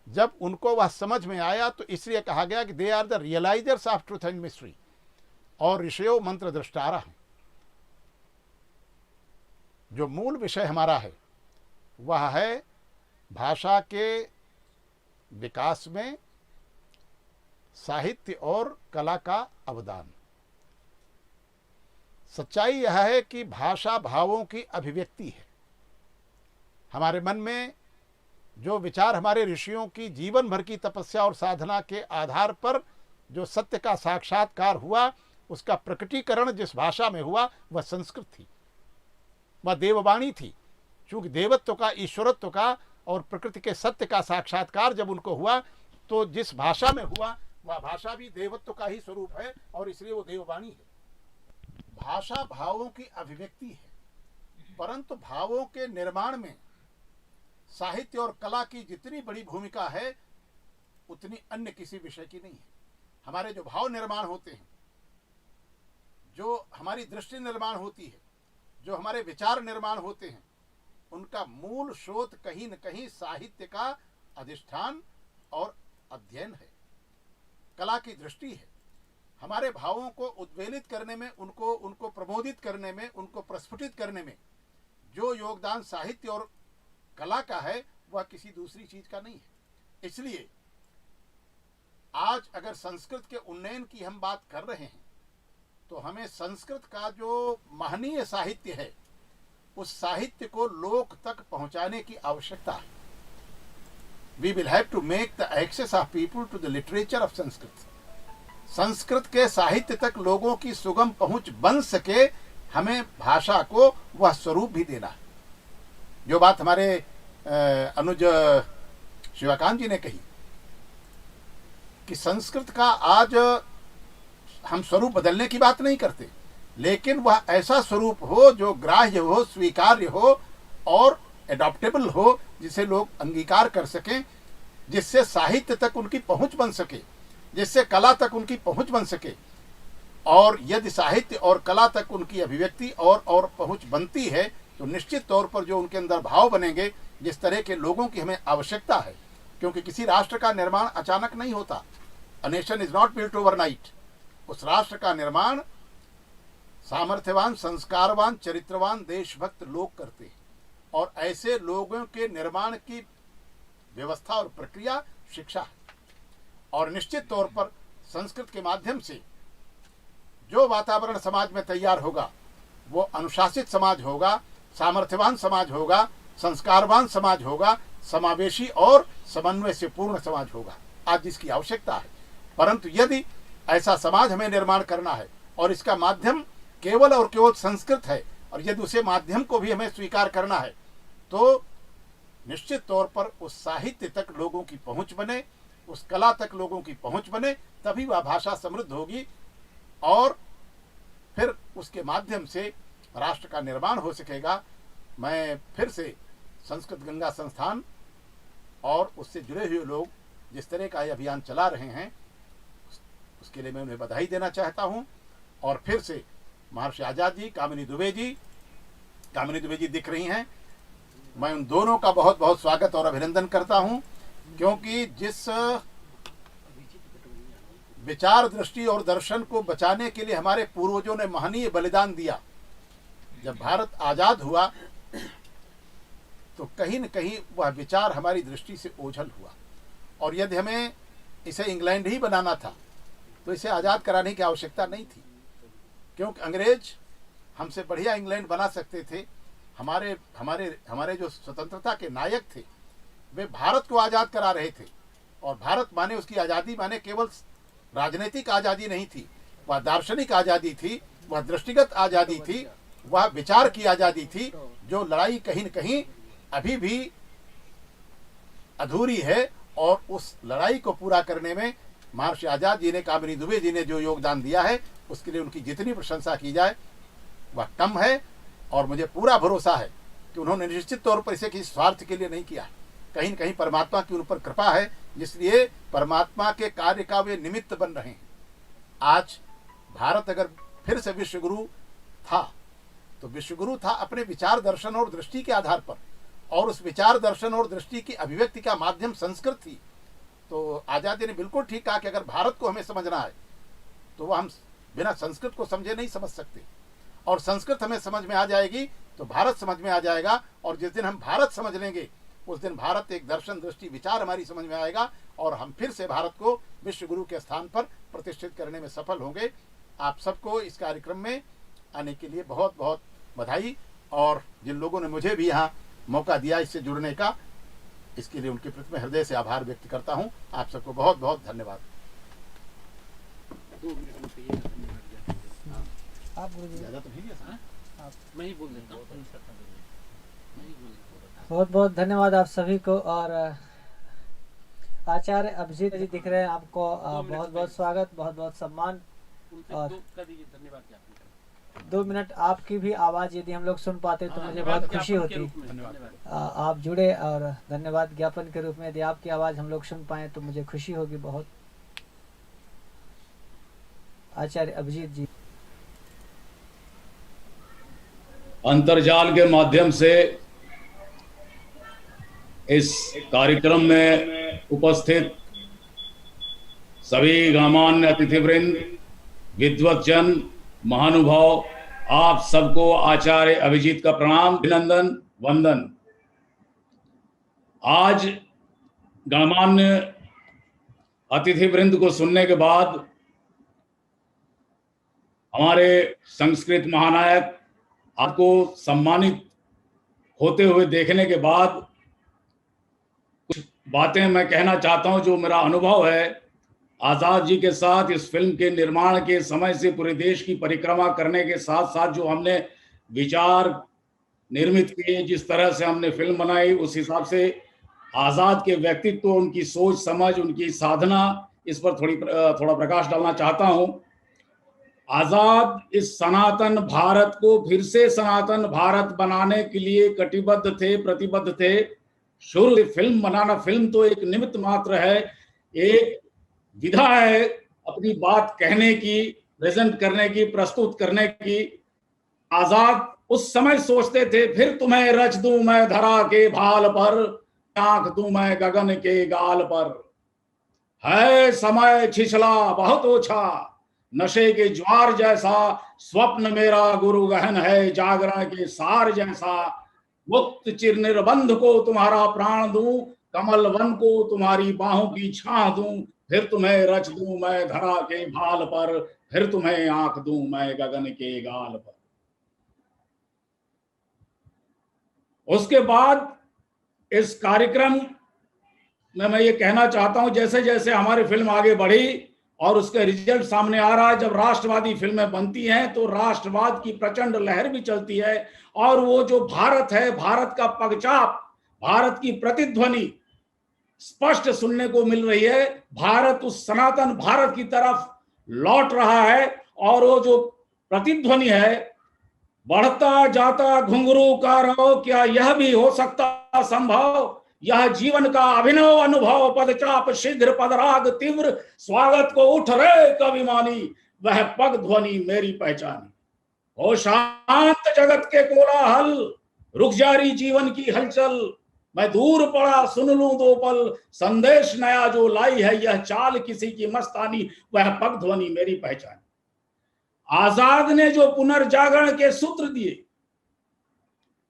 जब उनको वह समझ में आया तो इसलिए कहा गया कि they are the realisers of truth and mystery, और ऋषियों मंत्र दृष्टारा हैं। जो मूल विषय हमारा है वह है भाषा के विकास में साहित्य और कला का अवदान। सच्चाई यह है कि भाषा भावों की अभिव्यक्ति है। हमारे मन में जो विचार हमारे ऋषियों की जीवन भर की तपस्या और साधना के आधार पर जो सत्य का साक्षात्कार हुआ, उसका प्रकटीकरण जिस भाषा में हुआ वह संस्कृत थी, वह देववाणी थी। चूंकि देवत्व का, ईश्वरत्व का और प्रकृति के सत्य का साक्षात्कार जब उनको हुआ तो जिस भाषा में हुआ वह भाषा भी देवत्व का ही स्वरूप है, और इसलिए वो देववाणी है। भाषा भावों की अभिव्यक्ति है, परंतु भावों के निर्माण में साहित्य और कला की जितनी बड़ी भूमिका है उतनी अन्य किसी विषय की नहीं है। हमारे जो भाव निर्माण होते हैं, जो हमारी दृष्टि निर्माण होती है, जो हमारे विचार निर्माण होते हैं, उनका मूल स्रोत कहीं न कहीं साहित्य का अधिष्ठान और अध्ययन है, कला की दृष्टि है। हमारे भावों को उद्वेलित करने में, उनको प्रबोधित करने में, उनको प्रस्फुटित करने में जो योगदान साहित्य और कला का है वह किसी दूसरी चीज का नहीं है। इसलिए आज अगर संस्कृत के उन्नयन की हम बात कर रहे हैं तो हमें संस्कृत का जो महनीय साहित्य है उस साहित्य को लोक तक पहुंचाने की आवश्यकता है। We will have to make the access of people to the literature of Sanskrit. Sanskrit के साहित्य तक लोगों की सुगम पहुंच बन सके, हमें भाषा को वह स्वरूप भी देना है। जो बात हमारे अनुज शिवाकांत जी ने कही कि संस्कृत का आज हम स्वरूप बदलने की बात नहीं करते, लेकिन वह ऐसा स्वरूप हो जो ग्राह्य हो, स्वीकार्य हो और एडॉप्टेबल हो, जिसे लोग अंगीकार कर सकें, जिससे साहित्य तक उनकी पहुंच बन सके, जिससे कला तक उनकी पहुंच बन सके। और यदि साहित्य और कला तक उनकी अभिव्यक्ति और पहुंच बनती है तो निश्चित तौर पर जो उनके अंदर भाव बनेंगे, जिस तरह के लोगों की हमें आवश्यकता है, क्योंकि किसी राष्ट्र का निर्माण अचानक नहीं होता। A nation is not built overnight. उस राष्ट्र का निर्माण सामर्थ्यवान, संस्कारवान, चरित्रवान, देशभक्त लोग करते हैं, और ऐसे लोगों के निर्माण की व्यवस्था और प्रक्रिया शिक्षा है। और निश्चित तौर पर संस्कृत के माध्यम से जो वातावरण समाज में तैयार होगा वो अनुशासित समाज होगा, सामर्थ्यवान समाज होगा, संस्कारवान समाज होगा, समावेशी और समन्वय से पूर्ण समाज होगा, आज जिसकी आवश्यकता है। परंतु यदि ऐसा समाज हमें निर्माण करना है और इसका माध्यम केवल और केवल संस्कृत है, और यदि उसे माध्यम को भी हमें स्वीकार करना है, तो निश्चित तौर पर उस साहित्य तक लोगों की पहुंच बने, उस कला तक लोगों की पहुंच बने, तभी वह भाषा समृद्ध होगी और फिर उसके माध्यम से राष्ट्र का निर्माण हो सकेगा। मैं फिर से संस्कृत गंगा संस्थान और उससे जुड़े हुए लोग जिस तरह का यह अभियान चला रहे हैं उसके लिए मैं उन्हें बधाई देना चाहता हूं। और फिर से महर्षि आजाद जी, कामिनी दुबे जी दिख रही हैं, मैं उन दोनों का बहुत बहुत स्वागत और अभिनंदन करता हूं, क्योंकि जिस विचार, दृष्टि और दर्शन को बचाने के लिए हमारे पूर्वजों ने महनीय बलिदान दिया, जब भारत आजाद हुआ तो कहीं न कहीं वह विचार हमारी दृष्टि से ओझल हुआ। और यदि हमें इसे इंग्लैंड ही बनाना था तो इसे आज़ाद कराने की आवश्यकता नहीं थी, क्योंकि अंग्रेज हमसे बढ़िया इंग्लैंड बना सकते थे। हमारे जो स्वतंत्रता के नायक थे वे भारत को आज़ाद करा रहे थे, और भारत माने, उसकी आज़ादी माने केवल राजनीतिक आज़ादी नहीं थी, वह दार्शनिक आज़ादी थी, वह दृष्टिगत आज़ादी थी, वह विचार की आज़ादी थी, जो लड़ाई कहीं न कहीं अभी भी अधूरी है और उस लड़ाई को पूरा करने में महर्षि आज़ाद जी ने, कामिनी दुबे जी ने जो योगदान दिया है, उसके लिए उनकी जितनी प्रशंसा की जाए वह कम है। और मुझे पूरा भरोसा है कि उन्होंने निश्चित तौर पर इसे किसी स्वार्थ के लिए नहीं किया, कहीं न कहीं परमात्मा की उन पर कृपा है, इसलिए परमात्मा के कार्य का वे निमित्त बन रहे हैं। आज भारत अगर फिर से विश्वगुरु था तो विश्वगुरु था अपने विचार दर्शन और दृष्टि के आधार पर, और उस विचार दर्शन और दृष्टि की अभिव्यक्ति का माध्यम संस्कृत थी। तो आज़ादी ने बिल्कुल ठीक कहा कि अगर भारत को हमें समझना है तो वह हम बिना संस्कृत को समझे नहीं समझ सकते, और संस्कृत हमें समझ में आ जाएगी तो भारत समझ में आ जाएगा, और जिस दिन हम भारत समझ लेंगे उस दिन भारत एक दर्शन दृष्टि विचार हमारी समझ में आएगा, और हम फिर से भारत को विश्वगुरु के स्थान पर प्रतिष्ठित करने में सफल होंगे। आप सबको इस कार्यक्रम में आने के लिए बहुत बहुत बधाई, और जिन लोगों ने मुझे भी यहाँ मौका दिया इससे जुड़ने का, इसके लिए उनके प्रति मैं हृदय से आभार व्यक्त करता हूँ। आप सबको बहुत बहुत धन्यवाद। आप गुरुजी ज़्यादा तो नहीं है, मैं ही बोल देता हूँ। बहुत बहुत धन्यवाद आप सभी को। और आचार्य अभिजीत जी दिख रहे हैं आपको, बहुत बहुत स्वागत, बहुत बहुत सम्मान। उनसे और दो कर दीजिए, धन्यवाद ज्ञापन। 2 मिनट आपकी भी आवाज़ यदि हम लोग सुन पाते तो मुझे बहुत खुशी ज्ञापन के होती। रूप में, धन्यवाद। आप जुड़े, और धन्यवाद ज्ञापन के रूप में यदि आपकी आवाज़ हम लोग सुन पाए तो मुझे खुशी होगी बहुत। आचार्य अभिजीत जी। अंतर्जाल के माध्यम से इस कार्यक्रम में उपस्थित सभी गणमान्य अतिथिवृंद, विद्वतजन, महानुभाव, आप सबको आचार्य अभिजीत का प्रणाम, अभिनंदन, वंदन। आज गणमान्य अतिथिवृंद को सुनने के बाद, हमारे संस्कृत महानायक आपको सम्मानित होते हुए देखने के बाद, कुछ बातें मैं कहना चाहता हूं जो मेरा अनुभव है। आज़ाद जी के साथ इस फिल्म के निर्माण के समय से पूरे देश की परिक्रमा करने के साथ साथ जो हमने विचार निर्मित किए, जिस तरह से हमने फिल्म बनाई, उस हिसाब से आज़ाद के व्यक्तित्व, उनकी सोच समझ, उनकी साधना, इस पर थोड़ा प्रकाश डालना चाहता हूं। आज़ाद इस सनातन भारत को फिर से सनातन भारत बनाने के लिए कटिबद्ध थे, प्रतिबद्ध थे। शुरू से फिल्म बनाना, फिल्म तो एक निमित्त मात्र है, एक विधा है अपनी बात कहने की, प्रेजेंट करने की, प्रस्तुत करने की। आज़ाद उस समय सोचते थे, फिर तुम्हें रच दूं मैं धरा के भाल पर, आंख दूं मैं गगन के गाल पर। है समय छिछला बहुत ओछा, नशे के ज्वार जैसा, स्वप्न मेरा गुरु गहन है, जागरण के सार जैसा। मुक्त चिर निर्बंध को तुम्हारा प्राण दूं, कमल वन को तुम्हारी बाहों की छां दूं। फिर तुम्हें रच दूं मैं धरा के भाल पर, फिर तुम्हें आंख दूं मैं गगन के गाल पर। उसके बाद इस कार्यक्रम में मैं ये कहना चाहता हूं, जैसे जैसे हमारी फिल्म आगे बढ़ी और उसके रिजल्ट सामने आ रहा है, जब राष्ट्रवादी फिल्में बनती हैं तो राष्ट्रवाद की प्रचंड लहर भी चलती है, और वो जो भारत है, भारत का पगचाप, भारत की प्रतिध्वनि स्पष्ट सुनने को मिल रही है। भारत उस सनातन भारत की तरफ लौट रहा है, और वो जो प्रतिध्वनि है, बढ़ता जाता घुंघरू का रहो, क्या यह भी हो सकता संभव, यह जीवन का अभिनव अनुभव, पदचाप शीघ्र पदराग तीव्र, स्वागत को उठ रे कविमानी, वह पग ध्वनि मेरी पहचानी। हो शांत जगत के कोलाहल, रुक जारी जीवन की हलचल, मैं दूर पड़ा सुन लूं 2 पल, संदेश नया जो लाई है यह चाल किसी की मस्तानी, वह पग ध्वनि मेरी पहचानी। आज़ाद ने जो पुनर्जागरण के सूत्र दिए,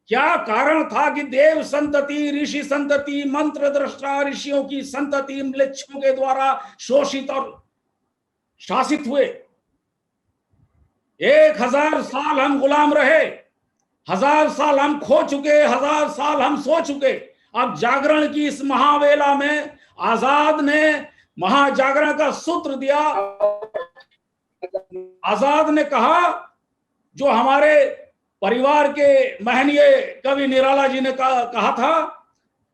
क्या कारण था कि देव संतति, ऋषि संतति, मंत्र दृष्टा ऋषियों की संतति म्लेच्छों के द्वारा शोषित और शासित हुए। 1000 साल हम गुलाम रहे, 1000 साल हम खो चुके, 1000 साल हम सो चुके। अब जागरण की इस महावेला में आज़ाद ने महाजागरण का सूत्र दिया। आज़ाद ने कहा, जो हमारे परिवार के महनीय कवि निराला जी ने कहा था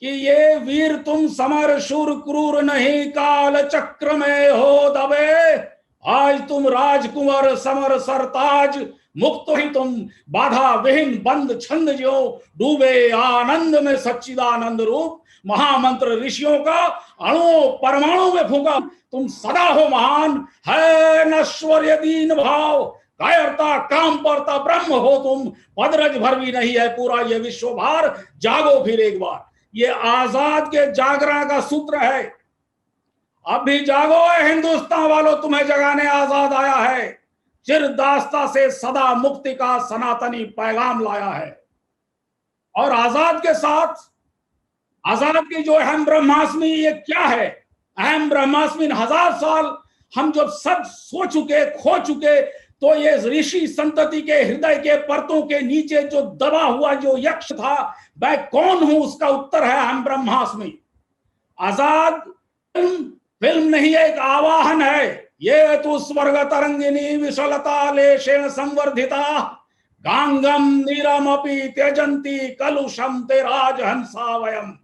कि ये वीर तुम समर शूर क्रूर नहीं, काल चक्र में हो दबे। आज तुम राजकुंवर समर सरताज, मुक्त ही तुम बाधा विहीन बंद छंद जो, डूबे आनंद में सच्चिदानंद रूप। महामंत्र ऋषियों का अणु परमाणु में फूंका, तुम सदा हो महान, है नश्वर दीन भाव। कायरता काम परता ब्रह्म हो तुम, पदरज भर भी नहीं है पूरा ये विश्व भार। जागो फिर एक बार, ये आजाद के जागरण का सूत्र है। अब भी जागो हिंदुस्तान वालों, तुम्हें जगाने आजाद आया है। चिर दास्ता से सदा मुक्ति का सनातनी पैगाम लाया है। और आजाद के साथ, आजाद की जो अहम ब्रह्मास्मि, ये क्या है? अहम ब्रह्मास्मि 1000 साल हम जब सब सो चुके, खो चुके, तो ये ऋषि संतति के हृदय के परतों के नीचे जो दबा हुआ जो यक्ष था, मैं कौन हूं, उसका उत्तर है अहम ब्रह्मास्मि। आजाद फिल्म नहीं है, एक आवाहन है। ये तो स्वर्ग तरंगिनी विशलता लेशेण संवर्धिता, गांगम नीरमपि त्यजंती कलुषम ते राजहंसा वयम।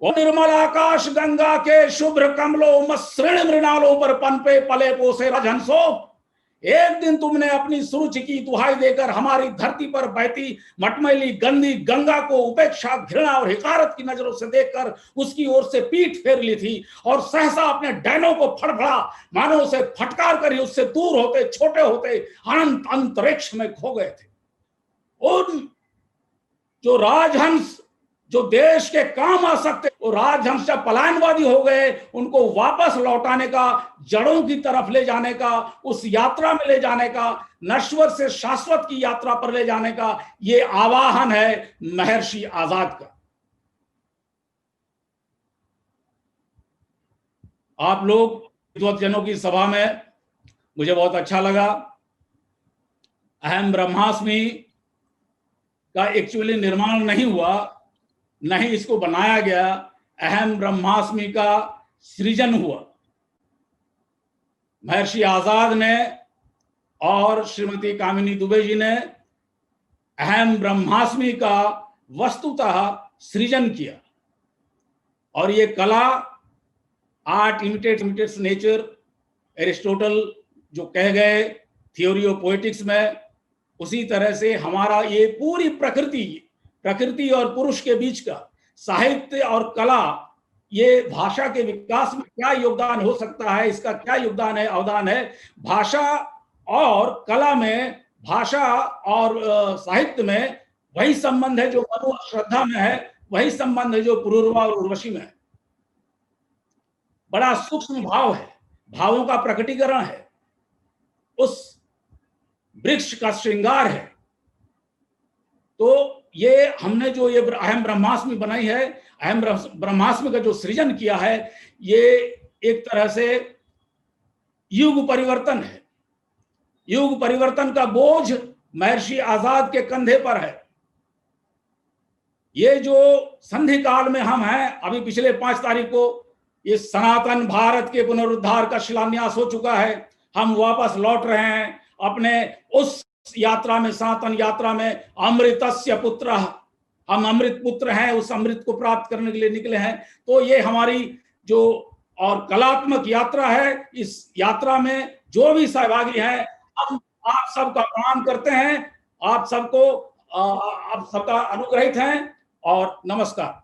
वो निर्मल आकाश गंगा के शुभ्र कमलों मसृण मृणालों पर पनपे पले पोसे राजहंसो। एक दिन तुमने अपनी सुरुचि की दुहाई देकर हमारी धरती पर बहती मटमैली गंदी गंगा को उपेक्षा, घृणा और हिकारत की नजरों से देखकर उसकी ओर से पीठ फेर ली थी, और सहसा अपने डैनों को फड़फड़ा मानो उसे फटकार कर ही उससे दूर होते, छोटे होते अनंत अंतरिक्ष में खो गए थे। उन जो राजहंस जो देश के काम आ सकते, वो राजहंस जब पलायनवादी हो गए, उनको वापस लौटाने का, जड़ों की तरफ ले जाने का, उस यात्रा में ले जाने का, नश्वर से शाश्वत की यात्रा पर ले जाने का, ये आवाहन है महर्षि आजाद का। आप लोग विद्वत्जनों की सभा में, मुझे बहुत अच्छा लगा। अहम ब्रह्मास्मि का एक्चुअली निर्माण नहीं हुआ, नहीं इसको बनाया गया, अहम ब्रह्मास्मि का सृजन हुआ। महर्षि आजाद ने और श्रीमती कामिनी दुबे जी ने अहम ब्रह्मास्मि का वस्तुतः सृजन किया। और ये कला, आर्ट इमिटेट्स नेचर, एरिस्टोटल जो कह गए थ्योरी ऑफ पोएटिक्स में, उसी तरह से हमारा ये पूरी प्रकृति और पुरुष के बीच का साहित्य और कला, ये भाषा के विकास में क्या योगदान हो सकता है, इसका क्या योगदान है, अवदान है। भाषा और कला में, भाषा और साहित्य में वही संबंध है जो मनु श्रद्धा में है, वही संबंध है जो पुरूरवा और उर्वशी में है। बड़ा सूक्ष्म भाव है, भावों का प्रकटीकरण है, उस वृक्ष का श्रृंगार है। तो ये हमने जो ये अहम ब्रह्मास्मि बनाई है, अहम ब्रह्मास्मि का जो सृजन किया है, ये एक तरह से युग परिवर्तन है। युग परिवर्तन का बोझ महर्षि आजाद के कंधे पर है। ये जो संधि काल में हम हैं, अभी पिछले 5 तारीख को ये सनातन भारत के पुनरुद्धार का शिलान्यास हो चुका है। हम वापस लौट रहे हैं अपने उस यात्रा में, सनातन यात्रा में। अमृतस्य पुत्र, हम अमृत पुत्र हैं, उस अमृत को प्राप्त करने के लिए निकले हैं। तो ये हमारी जो और कलात्मक यात्रा है, इस यात्रा में जो भी सहभागी हैं, हम आप सबका प्रणाम करते हैं, आप सबका अनुग्रहित हैं और नमस्कार।